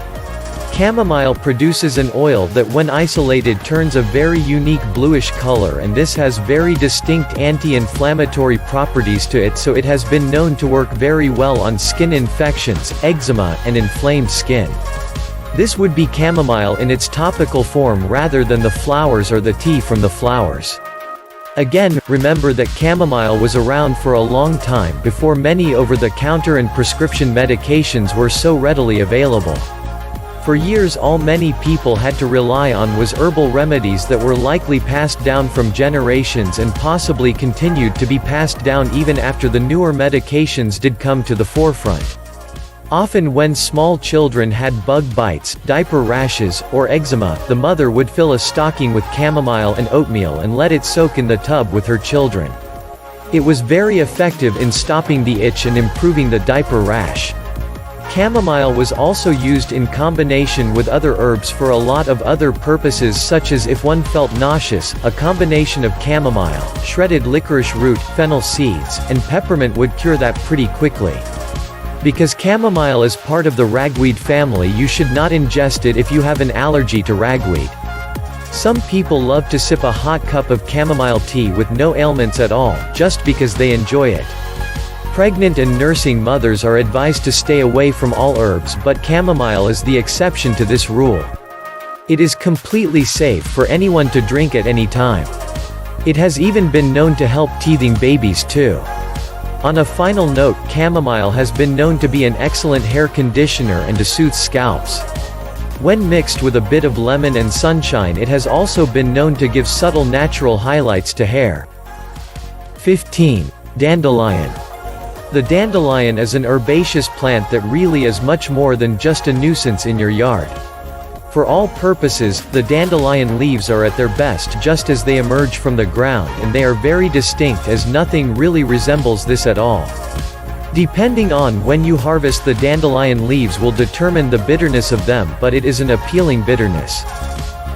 Chamomile produces an oil that when isolated turns a very unique bluish color, and this has very distinct anti-inflammatory properties to it, so it has been known to work very well on skin infections, eczema, and inflamed skin. This would be chamomile in its topical form rather than the flowers or the tea from the flowers. Again, remember that chamomile was around for a long time before many over-the-counter and prescription medications were so readily available. For years all many people had to rely on was herbal remedies that were likely passed down from generations and possibly continued to be passed down even after the newer medications did come to the forefront. Often when small children had bug bites, diaper rashes, or eczema, the mother would fill a stocking with chamomile and oatmeal and let it soak in the tub with her children. It was very effective in stopping the itch and improving the diaper rash. Chamomile was also used in combination with other herbs for a lot of other purposes, such as if one felt nauseous, a combination of chamomile, shredded licorice root, fennel seeds, and peppermint would cure that pretty quickly. Because chamomile is part of the ragweed family, you should not ingest it if you have an allergy to ragweed. Some people love to sip a hot cup of chamomile tea with no ailments at all, just because they enjoy it. Pregnant and nursing mothers are advised to stay away from all herbs, but chamomile is the exception to this rule. It is completely safe for anyone to drink at any time. It has even been known to help teething babies too. On a final note, chamomile has been known to be an excellent hair conditioner and to soothe scalps. When mixed with a bit of lemon and sunshine, it has also been known to give subtle natural highlights to hair. 15. Dandelion. The dandelion is an herbaceous plant that really is much more than just a nuisance in your yard. For all purposes, the dandelion leaves are at their best just as they emerge from the ground, and they are very distinct as nothing really resembles this at all. Depending on when you harvest the dandelion leaves will determine the bitterness of them, but it is an appealing bitterness.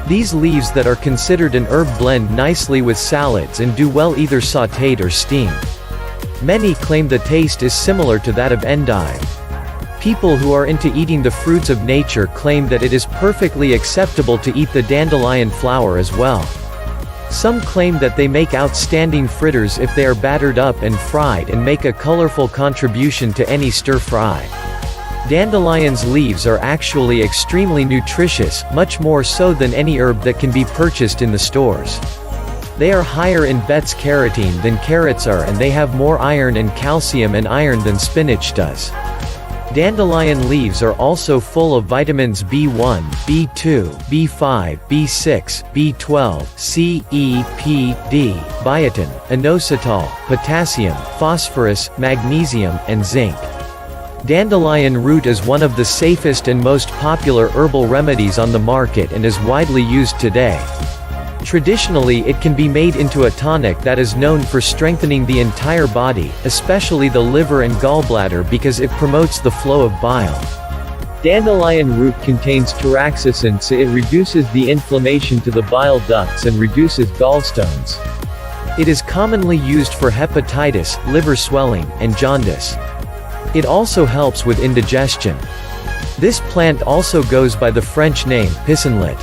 These leaves that are considered an herb blend nicely with salads and do well either sautéed or steamed. Many claim the taste is similar to that of endive. People who are into eating the fruits of nature claim that it is perfectly acceptable to eat the dandelion flower as well. Some claim that they make outstanding fritters if they are battered up and fried and make a colorful contribution to any stir-fry. Dandelion's leaves are actually extremely nutritious, much more so than any herb that can be purchased in the stores. They are higher in beta-carotene than carrots are, and they have more iron and calcium and iron than spinach does. Dandelion leaves are also full of vitamins B1, B2, B5, B6, B12, C, E, P, D, biotin, inositol, potassium, phosphorus, magnesium, and zinc. Dandelion root is one of the safest and most popular herbal remedies on the market and is widely used today. Traditionally, it can be made into a tonic that is known for strengthening the entire body, especially the liver and gallbladder, because it promotes the flow of bile. Dandelion root contains taraxacin, so it reduces the inflammation to the bile ducts and reduces gallstones. It is commonly used for hepatitis, liver swelling, and jaundice. It also helps with indigestion. This plant also goes by the French name pissenlit.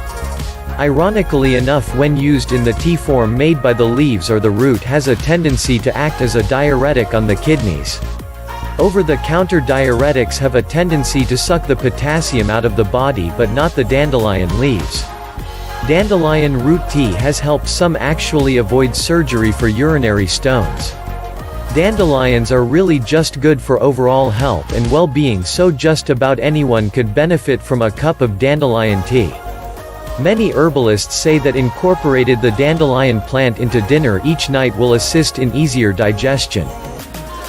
Ironically enough, when used in the tea form made by the leaves or the root, has a tendency to act as a diuretic on the kidneys. Over-the-counter diuretics have a tendency to suck the potassium out of the body, but not the dandelion leaves. Dandelion root tea has helped some actually avoid surgery for urinary stones. Dandelions are really just good for overall health and well-being, so just about anyone could benefit from a cup of dandelion tea. Many herbalists say that incorporated the dandelion plant into dinner each night will assist in easier digestion.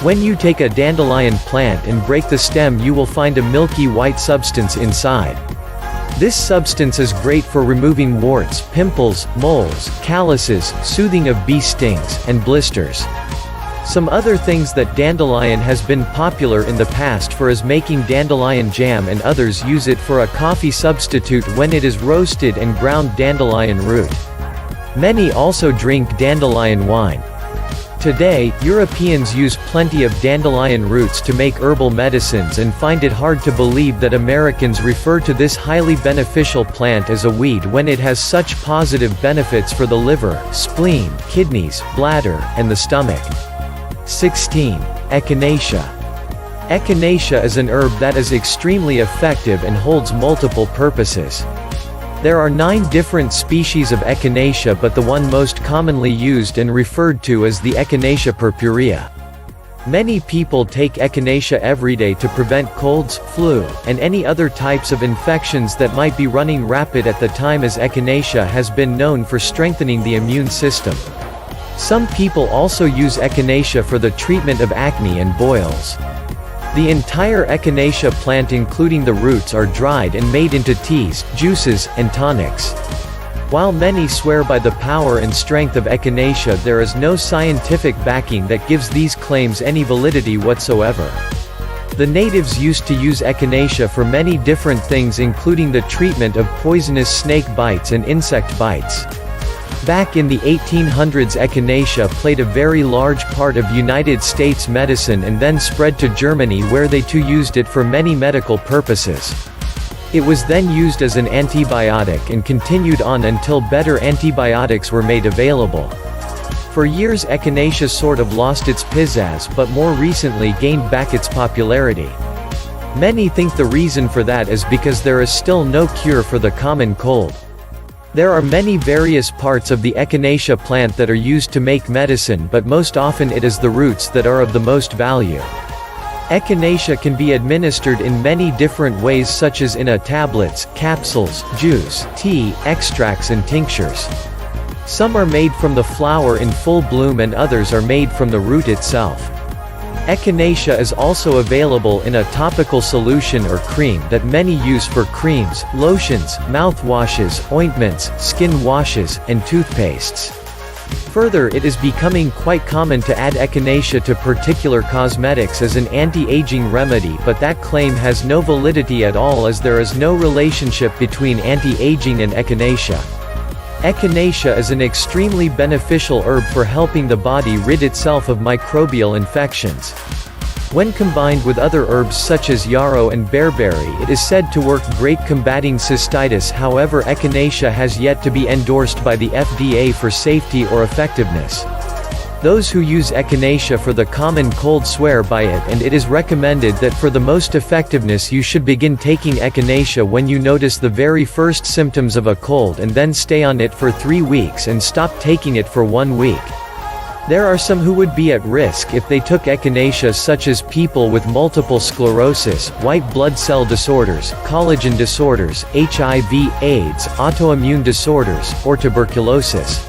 When you take a dandelion plant and break the stem, you will find a milky white substance inside. This substance is great for removing warts, pimples, moles, calluses, soothing of bee stings, and blisters. Some other things that dandelion has been popular in the past for is making dandelion jam, and others use it for a coffee substitute when it is roasted and ground dandelion root. Many also drink dandelion wine. Today, Europeans use plenty of dandelion roots to make herbal medicines and find it hard to believe that Americans refer to this highly beneficial plant as a weed when it has such positive benefits for the liver, spleen, kidneys, bladder, and the stomach. 16. Echinacea. Echinacea is an herb that is extremely effective and holds multiple purposes. There are 9 different species of echinacea, but the one most commonly used and referred to is the Echinacea purpurea. Many people take echinacea every day to prevent colds, flu, and any other types of infections that might be running rapid at the time, as echinacea has been known for strengthening the immune system. Some people also use echinacea for the treatment of acne and boils. The entire echinacea plant including the roots are dried and made into teas, juices, and tonics. While many swear by the power and strength of echinacea, there is no scientific backing that gives these claims any validity whatsoever. The natives used to use echinacea for many different things, including the treatment of poisonous snake bites and insect bites. Back in the 1800s, echinacea played a very large part of United States medicine and then spread to Germany, where they too used it for many medical purposes. It was then used as an antibiotic and continued on until better antibiotics were made available. For years echinacea sort of lost its pizzazz, but more recently gained back its popularity. Many think the reason for that is because there is still no cure for the common cold. There are many various parts of the echinacea plant that are used to make medicine, but most often it is the roots that are of the most value. Echinacea can be administered in many different ways, such as in tablets, capsules, juice, tea, extracts and tinctures. Some are made from the flower in full bloom and others are made from the root itself. Echinacea is also available in a topical solution or cream that many use for creams, lotions, mouthwashes, ointments, skin washes, and toothpastes. Further, it is becoming quite common to add echinacea to particular cosmetics as an anti-aging remedy, but that claim has no validity at all, as there is no relationship between anti-aging and echinacea. Echinacea is an extremely beneficial herb for helping the body rid itself of microbial infections. When combined with other herbs such as yarrow and bearberry, it is said to work great combating cystitis. However, echinacea has yet to be endorsed by the FDA for safety or effectiveness. Those who use echinacea for the common cold swear by it, and it is recommended that for the most effectiveness you should begin taking echinacea when you notice the very first symptoms of a cold, and then stay on it for 3 weeks and stop taking it for 1 week. There are some who would be at risk if they took echinacea, such as people with multiple sclerosis, white blood cell disorders, collagen disorders, HIV/AIDS, autoimmune disorders, or tuberculosis.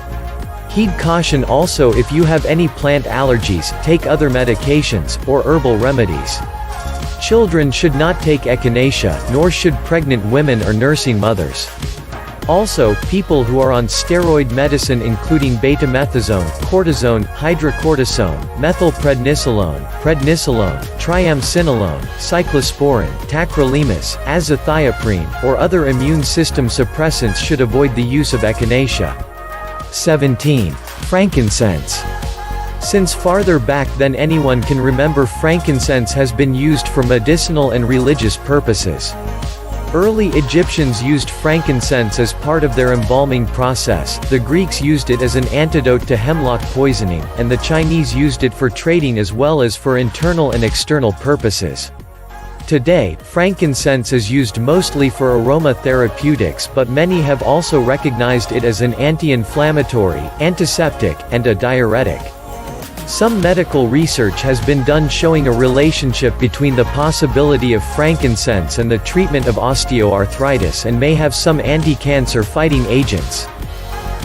Heed caution also if you have any plant allergies, take other medications, or herbal remedies. Children should not take echinacea, nor should pregnant women or nursing mothers. Also, people who are on steroid medicine including betamethasone, cortisone, hydrocortisone, methylprednisolone, prednisolone, triamcinolone, cyclosporin, tacrolimus, azathioprine, or other immune system suppressants should avoid the use of echinacea. 17. Frankincense. Since farther back than anyone can remember, frankincense has been used for medicinal and religious purposes. Early Egyptians used frankincense as part of their embalming process, the Greeks used it as an antidote to hemlock poisoning, and the Chinese used it for trading as well as for internal and external purposes. Today, frankincense is used mostly for aromatherapeutics, but many have also recognized it as an anti-inflammatory, antiseptic, and a diuretic. Some medical research has been done showing a relationship between the possibility of frankincense and the treatment of osteoarthritis, and may have some anti-cancer fighting agents.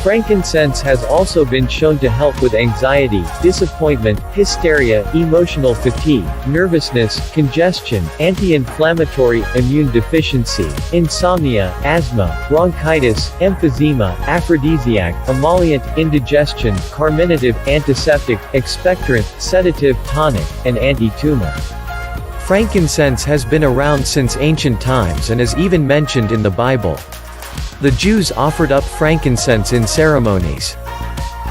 Frankincense has also been shown to help with anxiety, disappointment, hysteria, emotional fatigue, nervousness, congestion, anti-inflammatory, immune deficiency, insomnia, asthma, bronchitis, emphysema, aphrodisiac, emollient, indigestion, carminative, antiseptic, expectorant, sedative, tonic, and anti-tumor. Frankincense has been around since ancient times and is even mentioned in the Bible. The Jews offered up frankincense in ceremonies.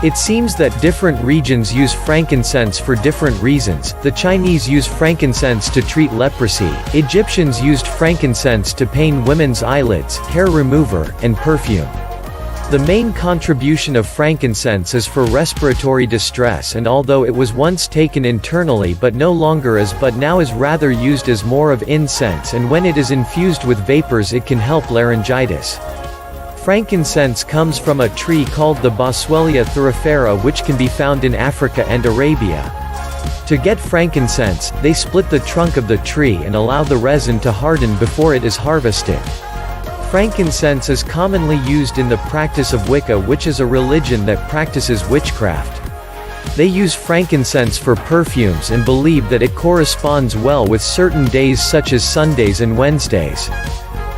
It seems that different regions use frankincense for different reasons. The Chinese use frankincense to treat leprosy, Egyptians used frankincense to paint women's eyelids, hair remover, and perfume. The main contribution of frankincense is for respiratory distress, and although it was once taken internally but no longer is, but now is rather used as more of incense, and when it is infused with vapors it can help laryngitis. Frankincense comes from a tree called the Boswellia thurifera, which can be found in Africa and Arabia. To get frankincense, they split the trunk of the tree and allow the resin to harden before it is harvested. Frankincense is commonly used in the practice of Wicca, which is a religion that practices witchcraft. They use frankincense for perfumes and believe that it corresponds well with certain days such as Sundays and Wednesdays.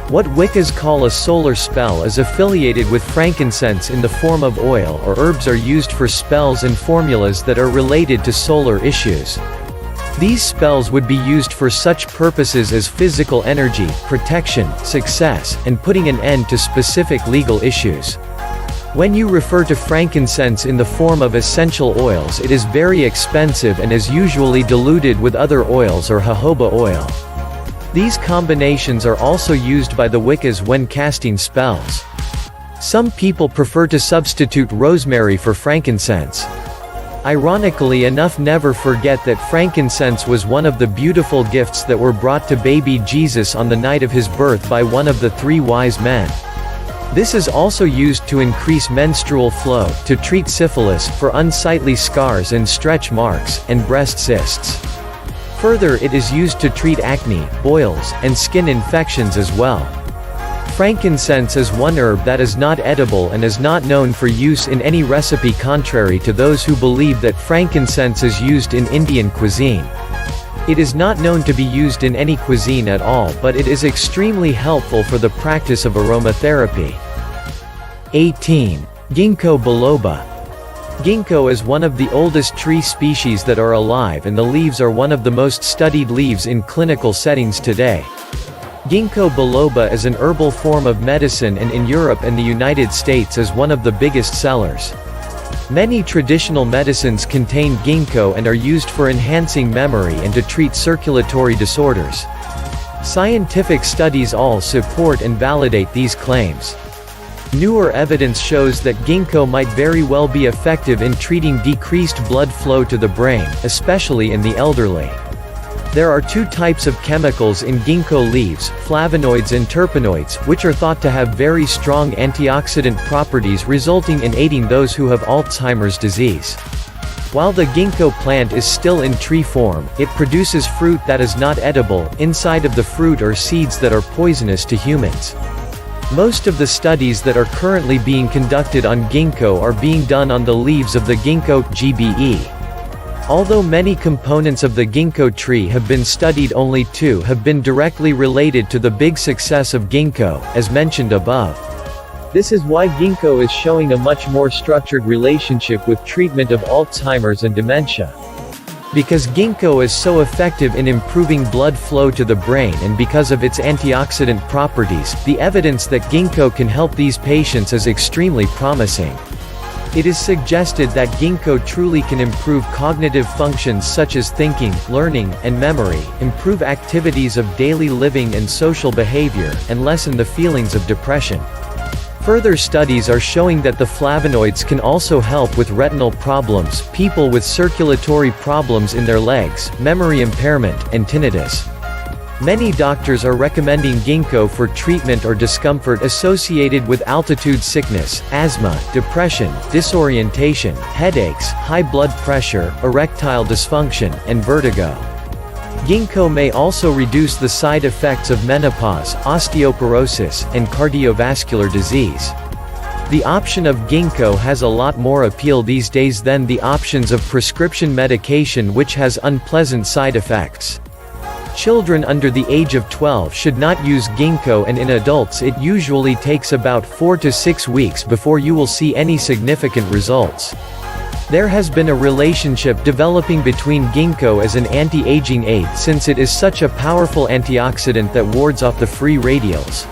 What Wiccas call a solar spell is affiliated with frankincense in the form of oil or herbs are used for spells and formulas that are related to solar issues. These spells would be used for such purposes as physical energy, protection, success, and putting an end to specific legal issues. When you refer to frankincense in the form of essential oils, it is very expensive and is usually diluted with other oils or jojoba oil. These combinations are also used by the Wiccas when casting spells. Some people prefer to substitute rosemary for frankincense. Ironically enough, never forget that frankincense was one of the beautiful gifts that were brought to baby Jesus on the night of his birth by one of the three wise men. This is also used to increase menstrual flow, to treat syphilis, for unsightly scars and stretch marks, and breast cysts. Further, it is used to treat acne, boils, and skin infections as well. Frankincense is one herb that is not edible and is not known for use in any recipe, contrary to those who believe that frankincense is used in Indian cuisine. It is not known to be used in any cuisine at all, but it is extremely helpful for the practice of aromatherapy. 18. Ginkgo biloba. Ginkgo is one of the oldest tree species that are alive, and the leaves are one of the most studied leaves in clinical settings today. Ginkgo biloba is an herbal form of medicine and in Europe and the United States is one of the biggest sellers. Many traditional medicines contain ginkgo and are used for enhancing memory and to treat circulatory disorders. Scientific studies all support and validate these claims. Newer evidence shows that ginkgo might very well be effective in treating decreased blood flow to the brain, especially in the elderly. There are two types of chemicals in ginkgo leaves, flavonoids and terpenoids, which are thought to have very strong antioxidant properties, resulting in aiding those who have Alzheimer's disease. While the ginkgo plant is still in tree form, it produces fruit that is not edible. Inside of the fruit are seeds that are poisonous to humans. Most of the studies that are currently being conducted on ginkgo are being done on the leaves of the ginkgo GBE. Although many components of the ginkgo tree have been studied, only two have been directly related to the big success of ginkgo, as mentioned above. This is why ginkgo is showing a much more structured relationship with treatment of Alzheimer's and dementia. Because ginkgo is so effective in improving blood flow to the brain and because of its antioxidant properties, the evidence that ginkgo can help these patients is extremely promising. It is suggested that ginkgo truly can improve cognitive functions such as thinking, learning, and memory, improve activities of daily living and social behavior, and lessen the feelings of depression. Further studies are showing that the flavonoids can also help with retinal problems, people with circulatory problems in their legs, memory impairment, and tinnitus. Many doctors are recommending ginkgo for treatment or discomfort associated with altitude sickness, asthma, depression, disorientation, headaches, high blood pressure, erectile dysfunction, and vertigo. Ginkgo may also reduce the side effects of menopause, osteoporosis, and cardiovascular disease. The option of ginkgo has a lot more appeal these days than the options of prescription medication, which has unpleasant side effects. Children under the age of 12 should not use ginkgo, and in adults it usually takes about 4 to 6 weeks before you will see any significant results. There has been a relationship developing between ginkgo as an anti-aging aid, since it is such a powerful antioxidant that wards off the free radicals.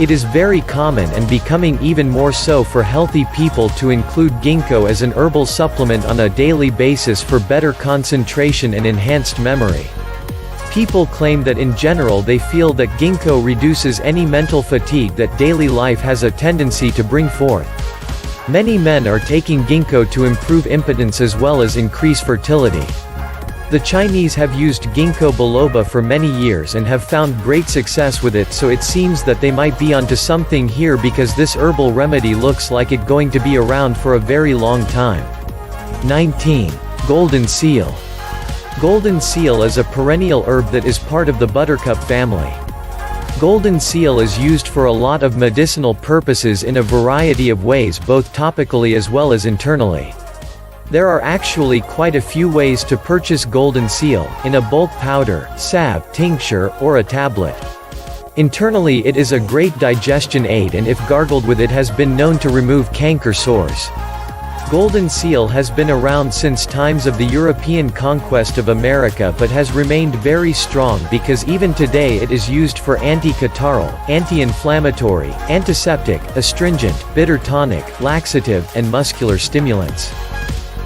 It is very common and becoming even more so for healthy people to include ginkgo as an herbal supplement on a daily basis for better concentration and enhanced memory. People claim that in general they feel that ginkgo reduces any mental fatigue that daily life has a tendency to bring forth. Many men are taking ginkgo to improve impotence as well as increase fertility. The Chinese have used ginkgo biloba for many years and have found great success with it, so it seems that they might be onto something here, because this herbal remedy looks like it going to be around for a very long time. 19. Golden seal. Golden seal is a perennial herb that is part of the buttercup family. Golden seal is used for a lot of medicinal purposes in a variety of ways, both topically as well as internally. There are actually quite a few ways to purchase golden seal, in a bulk powder, salve, tincture, or a tablet. Internally it is a great digestion aid and if gargled with it has been known to remove canker sores. Golden seal has been around since times of the European conquest of America but has remained very strong because even today it is used for anti-catarrhal, anti-inflammatory, antiseptic, astringent, bitter tonic, laxative, and muscular stimulants.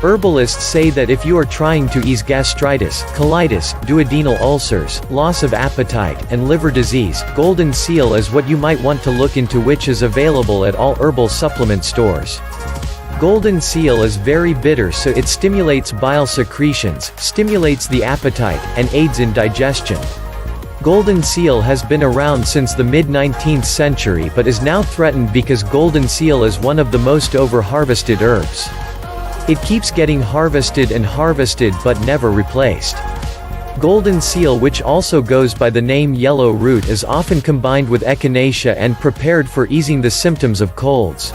Herbalists say that if you are trying to ease gastritis, colitis, duodenal ulcers, loss of appetite, and liver disease, golden seal is what you might want to look into, which is available at all herbal supplement stores. Golden seal is very bitter, so it stimulates bile secretions, stimulates the appetite, and aids in digestion. Golden seal has been around since the mid-19th century but is now threatened because golden seal is one of the most over-harvested herbs. It keeps getting harvested and harvested but never replaced. Golden seal, which also goes by the name yellow root, is often combined with echinacea and prepared for easing the symptoms of colds.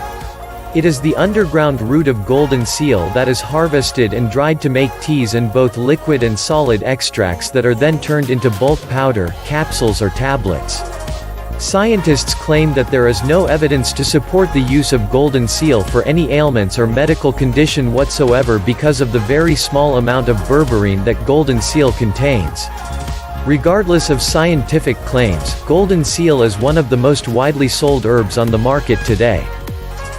It is the underground root of golden seal that is harvested and dried to make teas and both liquid and solid extracts that are then turned into bulk powder, capsules or tablets. Scientists claim that there is no evidence to support the use of golden seal for any ailments or medical condition whatsoever because of the very small amount of berberine that golden seal contains. Regardless of scientific claims, golden seal is one of the most widely sold herbs on the market today.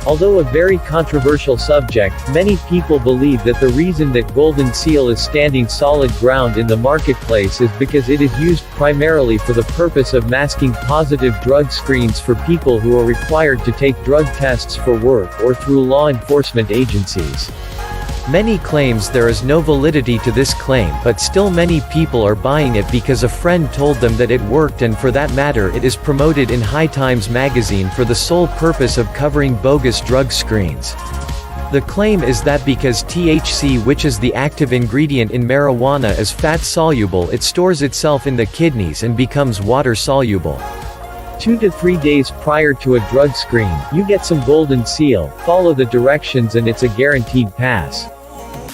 Although a very controversial subject, many people believe that the reason that golden seal is standing solid ground in the marketplace is because it is used primarily for the purpose of masking positive drug screens for people who are required to take drug tests for work or through law enforcement agencies. Many claims there is no validity to this claim, but still many people are buying it because a friend told them that it worked, and for that matter it is promoted in High Times magazine for the sole purpose of covering bogus drug screens. The claim is that because THC, which is the active ingredient in marijuana, is fat-soluble, it stores itself in the kidneys and becomes water-soluble. 2 to 3 days prior to a drug screen, you get some golden seal, follow the directions and it's a guaranteed pass.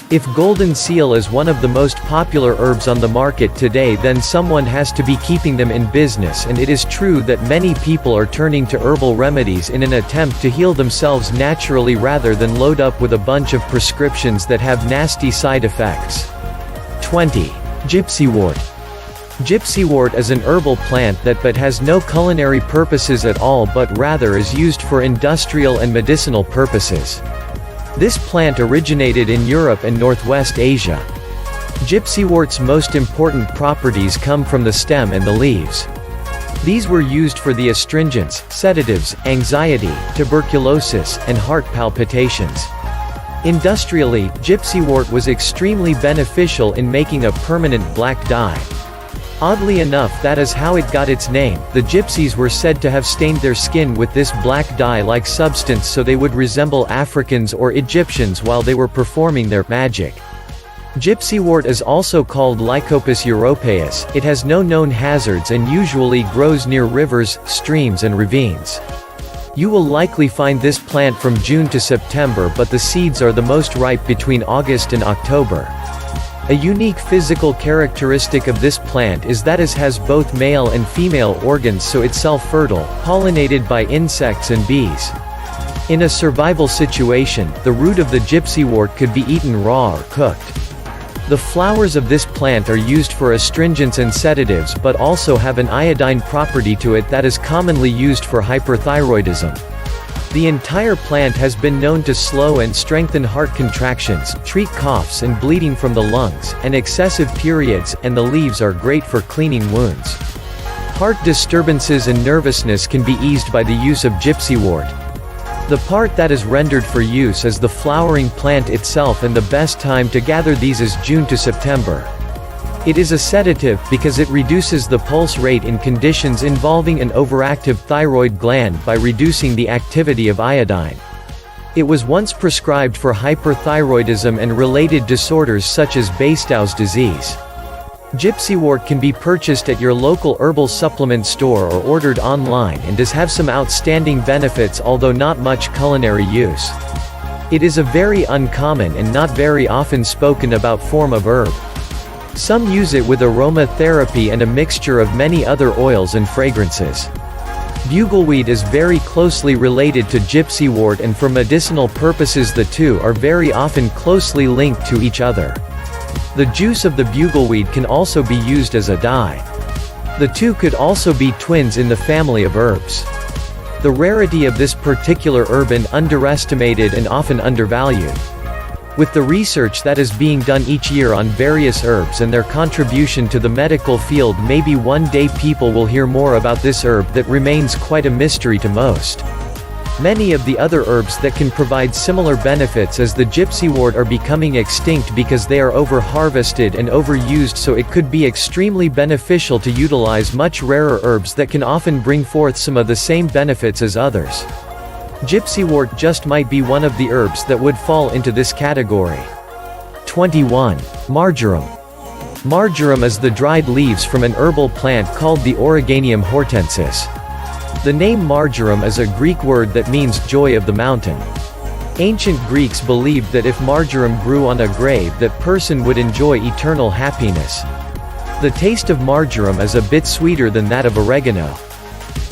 If golden seal is one of the most popular herbs on the market today, then someone has to be keeping them in business, and it is true that many people are turning to herbal remedies in an attempt to heal themselves naturally rather than load up with a bunch of prescriptions that have nasty side effects. 20. Gypsywort. Gypsywort is an herbal plant that has no culinary purposes at all but rather is used for industrial and medicinal purposes. This plant originated in Europe and Northwest Asia. Gypsywort's most important properties come from the stem and the leaves. These were used for the astringents, sedatives, anxiety, tuberculosis, and heart palpitations. Industrially, gypsywort was extremely beneficial in making a permanent black dye. Oddly enough, that is how it got its name. The gypsies were said to have stained their skin with this black dye-like substance so they would resemble Africans or Egyptians while they were performing their magic. Gypsywort is also called Lycopus europaeus. It has no known hazards and usually grows near rivers, streams and ravines. You will likely find this plant from June to September, but the seeds are the most ripe between August and October. A unique physical characteristic of this plant is that it has both male and female organs, so it's self-fertile, pollinated by insects and bees. In a survival situation, the root of the gypsywort could be eaten raw or cooked. The flowers of this plant are used for astringents and sedatives but also have an iodine property to it that is commonly used for hyperthyroidism. The entire plant has been known to slow and strengthen heart contractions, treat coughs and bleeding from the lungs, and excessive periods, and the leaves are great for cleaning wounds. Heart disturbances and nervousness can be eased by the use of gypsywort. The part that is rendered for use is the flowering plant itself, and the best time to gather these is June to September. It is a sedative because it reduces the pulse rate in conditions involving an overactive thyroid gland by reducing the activity of iodine. It was once prescribed for hyperthyroidism and related disorders such as Bastow's disease. Gypsywort can be purchased at your local herbal supplement store or ordered online and does have some outstanding benefits, although not much culinary use. It is a very uncommon and not very often spoken about form of herb. Some use it with aromatherapy and a mixture of many other oils and fragrances. Bugleweed is very closely related to gypsywort, and for medicinal purposes the two are very often closely linked to each other. The juice of the bugleweed can also be used as a dye. The two could also be twins in the family of herbs. The rarity of this particular herb is underestimated and often undervalued. With the research that is being done each year on various herbs and their contribution to the medical field, maybe one day people will hear more about this herb that remains quite a mystery to most. Many of the other herbs that can provide similar benefits as the gypsywort are becoming extinct because they are over-harvested and overused, so it could be extremely beneficial to utilize much rarer herbs that can often bring forth some of the same benefits as others. Gypsywort just might be one of the herbs that would fall into this category. 21. Marjoram. Marjoram is the dried leaves from an herbal plant called the Origanium hortensis. The name marjoram is a Greek word that means joy of the mountain. Ancient Greeks believed that if marjoram grew on a grave, that person would enjoy eternal happiness. The taste of marjoram is a bit sweeter than that of oregano.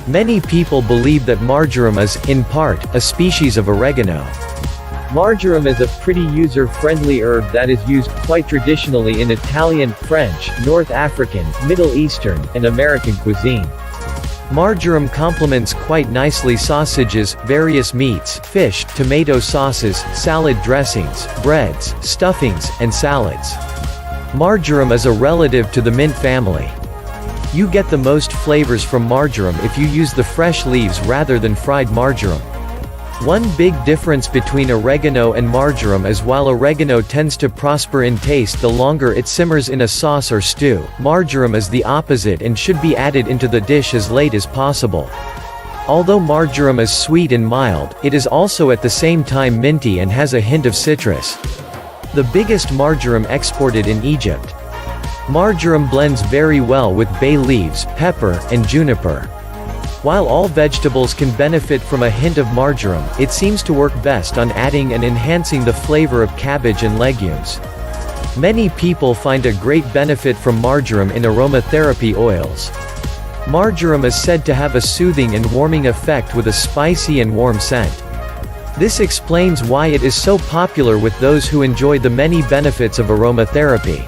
Many people believe that marjoram is, in part, a species of oregano. Marjoram is a pretty user-friendly herb that is used quite traditionally in Italian, French, North African, Middle Eastern, and American cuisine. Marjoram complements quite nicely sausages, various meats, fish, tomato sauces, salad dressings, breads, stuffings, and salads. Marjoram is a relative to the mint family. You get the most flavors from marjoram if you use the fresh leaves rather than fried marjoram. One big difference between oregano and marjoram is while oregano tends to prosper in taste the longer it simmers in a sauce or stew, marjoram is the opposite and should be added into the dish as late as possible. Although marjoram is sweet and mild, it is also at the same time minty and has a hint of citrus. The biggest marjoram exported in Egypt. Marjoram blends very well with bay leaves, pepper, and juniper. While all vegetables can benefit from a hint of marjoram, it seems to work best on adding and enhancing the flavor of cabbage and legumes. Many people find a great benefit from marjoram in aromatherapy oils. Marjoram is said to have a soothing and warming effect with a spicy and warm scent. This explains why it is so popular with those who enjoy the many benefits of aromatherapy.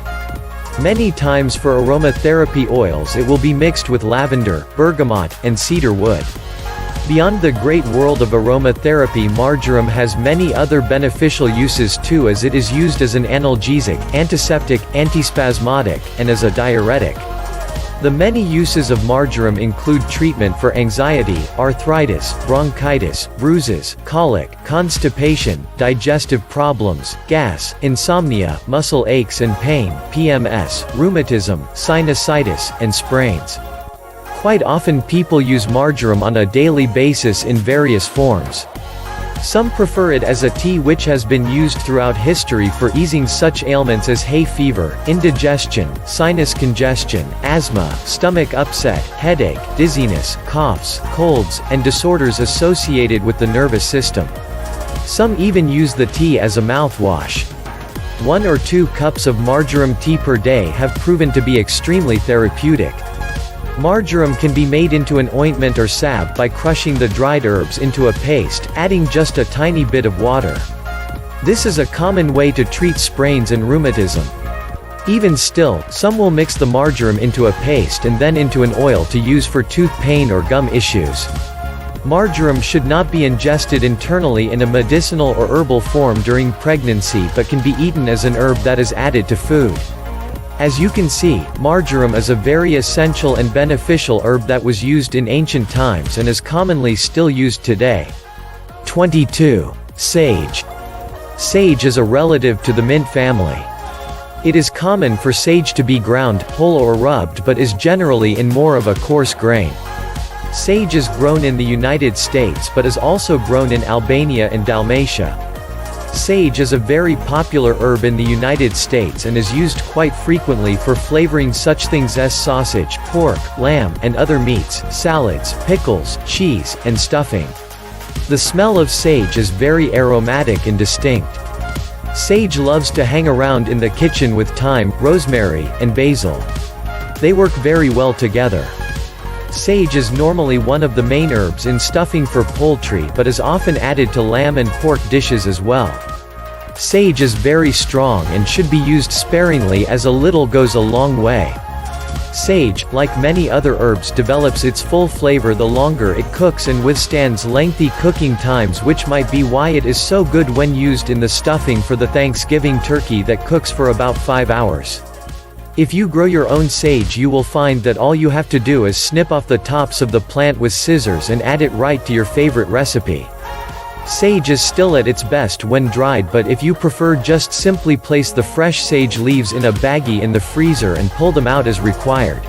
Many times for aromatherapy oils it will be mixed with lavender, bergamot, and cedar wood. Beyond the great world of aromatherapy, marjoram has many other beneficial uses too, as it is used as an analgesic, antiseptic, antispasmodic, and as a diuretic. The many uses of marjoram include treatment for anxiety, arthritis, bronchitis, bruises, colic, constipation, digestive problems, gas, insomnia, muscle aches and pain, PMS, rheumatism, sinusitis, and sprains. Quite often people use marjoram on a daily basis in various forms. Some prefer it as a tea, which has been used throughout history for easing such ailments as hay fever, indigestion, sinus congestion, asthma, stomach upset, headache, dizziness, coughs, colds, and disorders associated with the nervous system. Some even use the tea as a mouthwash. 1 or 2 cups of marjoram tea per day have proven to be extremely therapeutic. Marjoram can be made into an ointment or salve by crushing the dried herbs into a paste, adding just a tiny bit of water. This is a common way to treat sprains and rheumatism. Even still, some will mix the marjoram into a paste and then into an oil to use for tooth pain or gum issues. Marjoram should not be ingested internally in a medicinal or herbal form during pregnancy, but can be eaten as an herb that is added to food. As you can see, marjoram is a very essential and beneficial herb that was used in ancient times and is commonly still used today. 22. Sage. Sage is a relative to the mint family. It is common for sage to be ground, whole or rubbed, but is generally in more of a coarse grain. Sage is grown in the United States but is also grown in Albania and Dalmatia. Sage is a very popular herb in the United States and is used quite frequently for flavoring such things as sausage, pork, lamb, and other meats, salads, pickles, cheese, and stuffing. The smell of sage is very aromatic and distinct. Sage loves to hang around in the kitchen with thyme, rosemary, and basil. They work very well together. Sage is normally one of the main herbs in stuffing for poultry but is often added to lamb and pork dishes as well. Sage is very strong and should be used sparingly as a little goes a long way. Sage, like many other herbs, develops its full flavor the longer it cooks and withstands lengthy cooking times, which might be why it is so good when used in the stuffing for the Thanksgiving turkey that cooks for about 5 hours. If you grow your own sage, you will find that all you have to do is snip off the tops of the plant with scissors and add it right to your favorite recipe. Sage is still at its best when dried, but if you prefer, just simply place the fresh sage leaves in a baggie in the freezer and pull them out as required.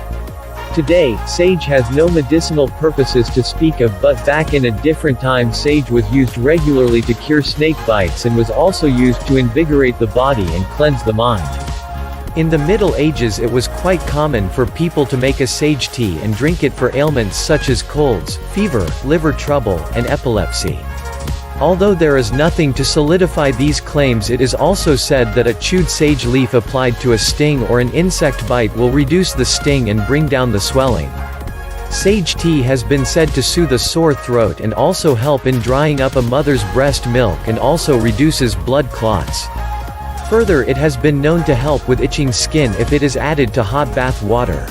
Today, sage has no medicinal purposes to speak of, but back in a different time sage was used regularly to cure snake bites and was also used to invigorate the body and cleanse the mind. In the Middle Ages it was quite common for people to make a sage tea and drink it for ailments such as colds, fever, liver trouble, and epilepsy. Although there is nothing to solidify these claims, it is also said that a chewed sage leaf applied to a sting or an insect bite will reduce the sting and bring down the swelling. Sage tea has been said to soothe a sore throat and also help in drying up a mother's breast milk, and also reduces blood clots. Further, it has been known to help with itching skin if it is added to hot bath water.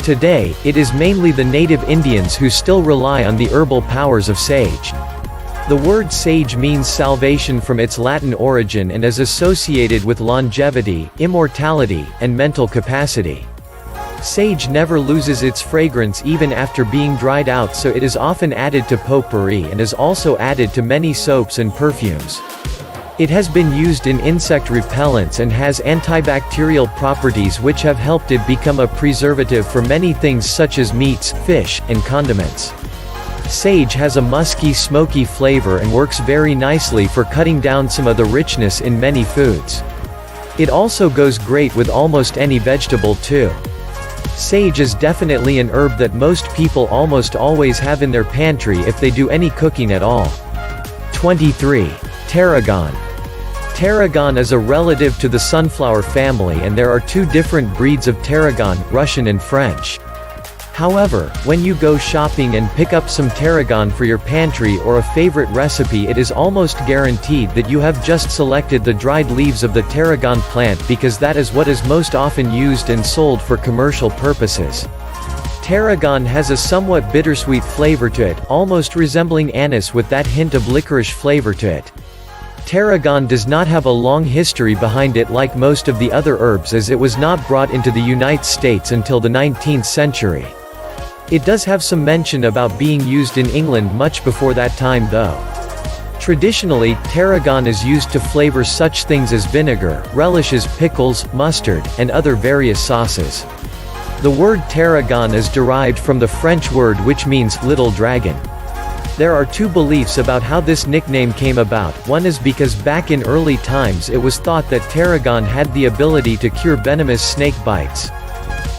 Today, it is mainly the native Indians who still rely on the herbal powers of sage. The word sage means salvation from its Latin origin and is associated with longevity, immortality, and mental capacity. Sage never loses its fragrance even after being dried out, so it is often added to potpourri and is also added to many soaps and perfumes. It has been used in insect repellents and has antibacterial properties which have helped it become a preservative for many things such as meats, fish, and condiments. Sage has a musky, smoky flavor and works very nicely for cutting down some of the richness in many foods. It also goes great with almost any vegetable too. Sage is definitely an herb that most people almost always have in their pantry if they do any cooking at all. 23. Tarragon. Tarragon is a relative to the sunflower family, and there are two different breeds of tarragon, Russian and French. However, when you go shopping and pick up some tarragon for your pantry or a favorite recipe, it is almost guaranteed that you have just selected the dried leaves of the tarragon plant, because that is what is most often used and sold for commercial purposes. Tarragon has a somewhat bittersweet flavor to it, almost resembling anise with that hint of licorice flavor to it. Tarragon does not have a long history behind it like most of the other herbs, as it was not brought into the United States until the 19th century. It does have some mention about being used in England much before that time though. Traditionally, tarragon is used to flavor such things as vinegar, relishes, pickles, mustard, and other various sauces. The word tarragon is derived from the French word which means little dragon. There are two beliefs about how this nickname came about. One is because back in early times it was thought that tarragon had the ability to cure venomous snake bites.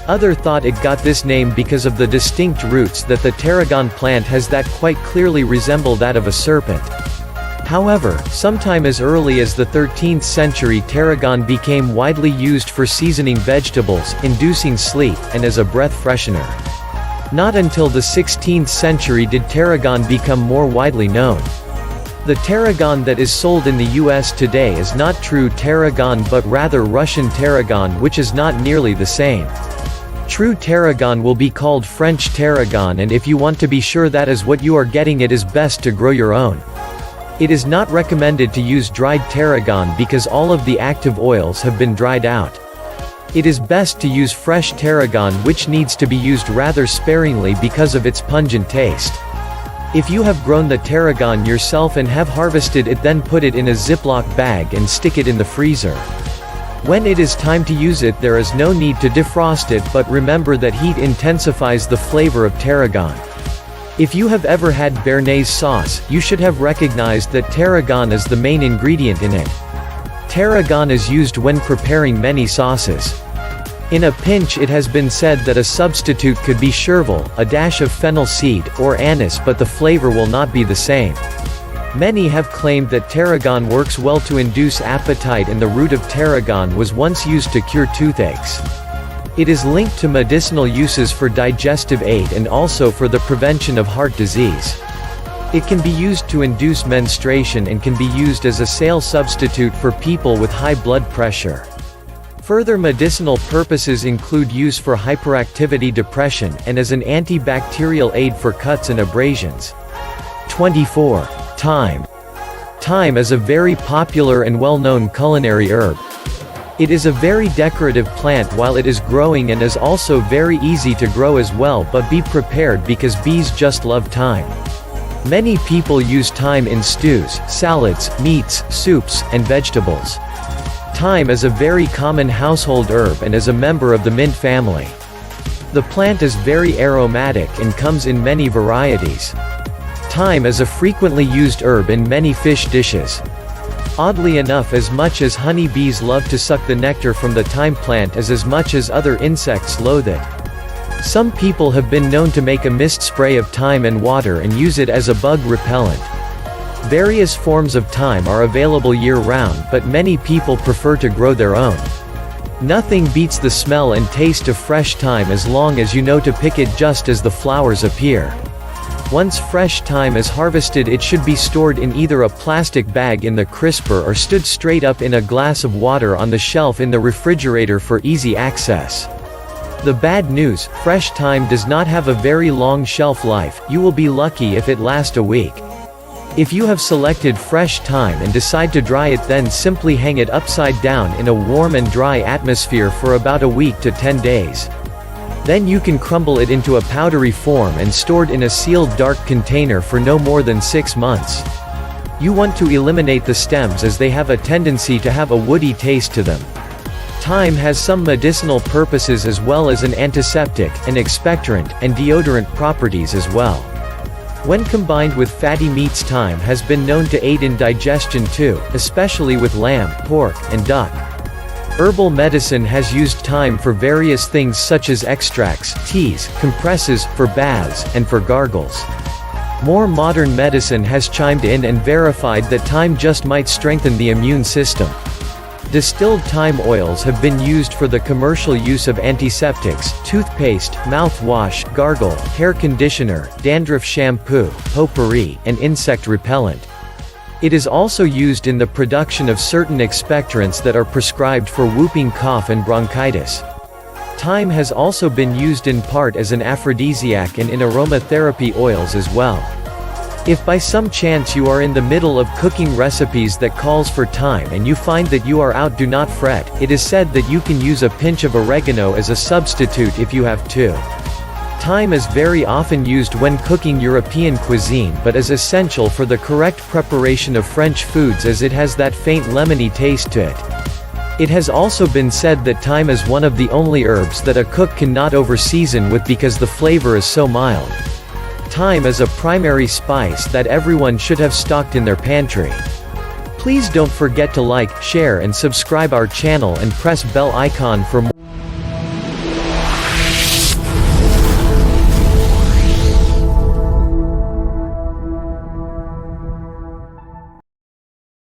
Others thought it got this name because of the distinct roots that the tarragon plant has that quite clearly resemble that of a serpent. However, sometime as early as the 13th century, tarragon became widely used for seasoning vegetables, inducing sleep, and as a breath freshener. Not until the 16th century did tarragon become more widely known. The tarragon that is sold in the US today is not true tarragon but rather Russian tarragon, which is not nearly the same. True tarragon will be called French tarragon, and if you want to be sure that is what you are getting, it is best to grow your own. It is not recommended to use dried tarragon because all of the active oils have been dried out. It is best to use fresh tarragon, which needs to be used rather sparingly because of its pungent taste. If you have grown the tarragon yourself and have harvested it, then put it in a Ziploc bag and stick it in the freezer. When it is time to use it, there is no need to defrost it, but remember that heat intensifies the flavor of tarragon. If you have ever had béarnaise sauce, you should have recognized that tarragon is the main ingredient in it. Tarragon is used when preparing many sauces. In a pinch, it has been said that a substitute could be chervil, a dash of fennel seed, or anise, but the flavor will not be the same. Many have claimed that tarragon works well to induce appetite, and the root of tarragon was once used to cure toothaches. It is linked to medicinal uses for digestive aid and also for the prevention of heart disease. It can be used to induce menstruation and can be used as a sale substitute for people with high blood pressure. Further medicinal purposes include use for hyperactivity depression, and as an antibacterial aid for cuts and abrasions. 24. Thyme. Thyme is a very popular and well-known culinary herb. It is a very decorative plant while it is growing, and is also very easy to grow as well, but be prepared because bees just love thyme. Many people use thyme in stews, salads, meats, soups, and vegetables. Thyme is a very common household herb and is a member of the mint family. The plant is very aromatic and comes in many varieties. Thyme is a frequently used herb in many fish dishes. Oddly enough, as much as honey bees love to suck the nectar from the thyme plant as much as other insects loathe it. Some people have been known to make a mist spray of thyme and water and use it as a bug repellent. Various forms of thyme are available year-round, but many people prefer to grow their own. Nothing beats the smell and taste of fresh thyme as long as you know to pick it just as the flowers appear. Once fresh thyme is harvested, it should be stored in either a plastic bag in the crisper or stood straight up in a glass of water on the shelf in the refrigerator for easy access. The bad news: fresh thyme does not have a very long shelf life. You will be lucky if it lasts a week. If you have selected fresh thyme and decide to dry it, then simply hang it upside down in a warm and dry atmosphere for about a week to 10 days. Then you can crumble it into a powdery form and stored in a sealed dark container for no more than 6 months. You want to eliminate the stems as they have a tendency to have a woody taste to them. Thyme has some medicinal purposes as well as an antiseptic, an expectorant, and deodorant properties as well. When combined with fatty meats, thyme has been known to aid in digestion too, especially with lamb, pork, and duck. Herbal medicine has used thyme for various things such as extracts, teas, compresses, for baths, and for gargles. More modern medicine has chimed in and verified that thyme just might strengthen the immune system. Distilled thyme oils have been used for the commercial use of antiseptics, toothpaste, mouthwash, gargle, hair conditioner, dandruff shampoo, potpourri, and insect repellent. It is also used in the production of certain expectorants that are prescribed for whooping cough and bronchitis. Thyme has also been used in part as an aphrodisiac and in aromatherapy oils as well. If by some chance you are in the middle of cooking recipes that calls for thyme and you find that you are out, do not fret. It is said that you can use a pinch of oregano as a substitute if you have to. Thyme is very often used when cooking European cuisine, but is essential for the correct preparation of French foods as it has that faint lemony taste to it. It has also been said that thyme is one of the only herbs that a cook cannot over-season with because the flavor is so mild. Thyme is a primary spice that everyone should have stocked in their pantry. Please don't forget to like, share and subscribe our channel and press bell icon for more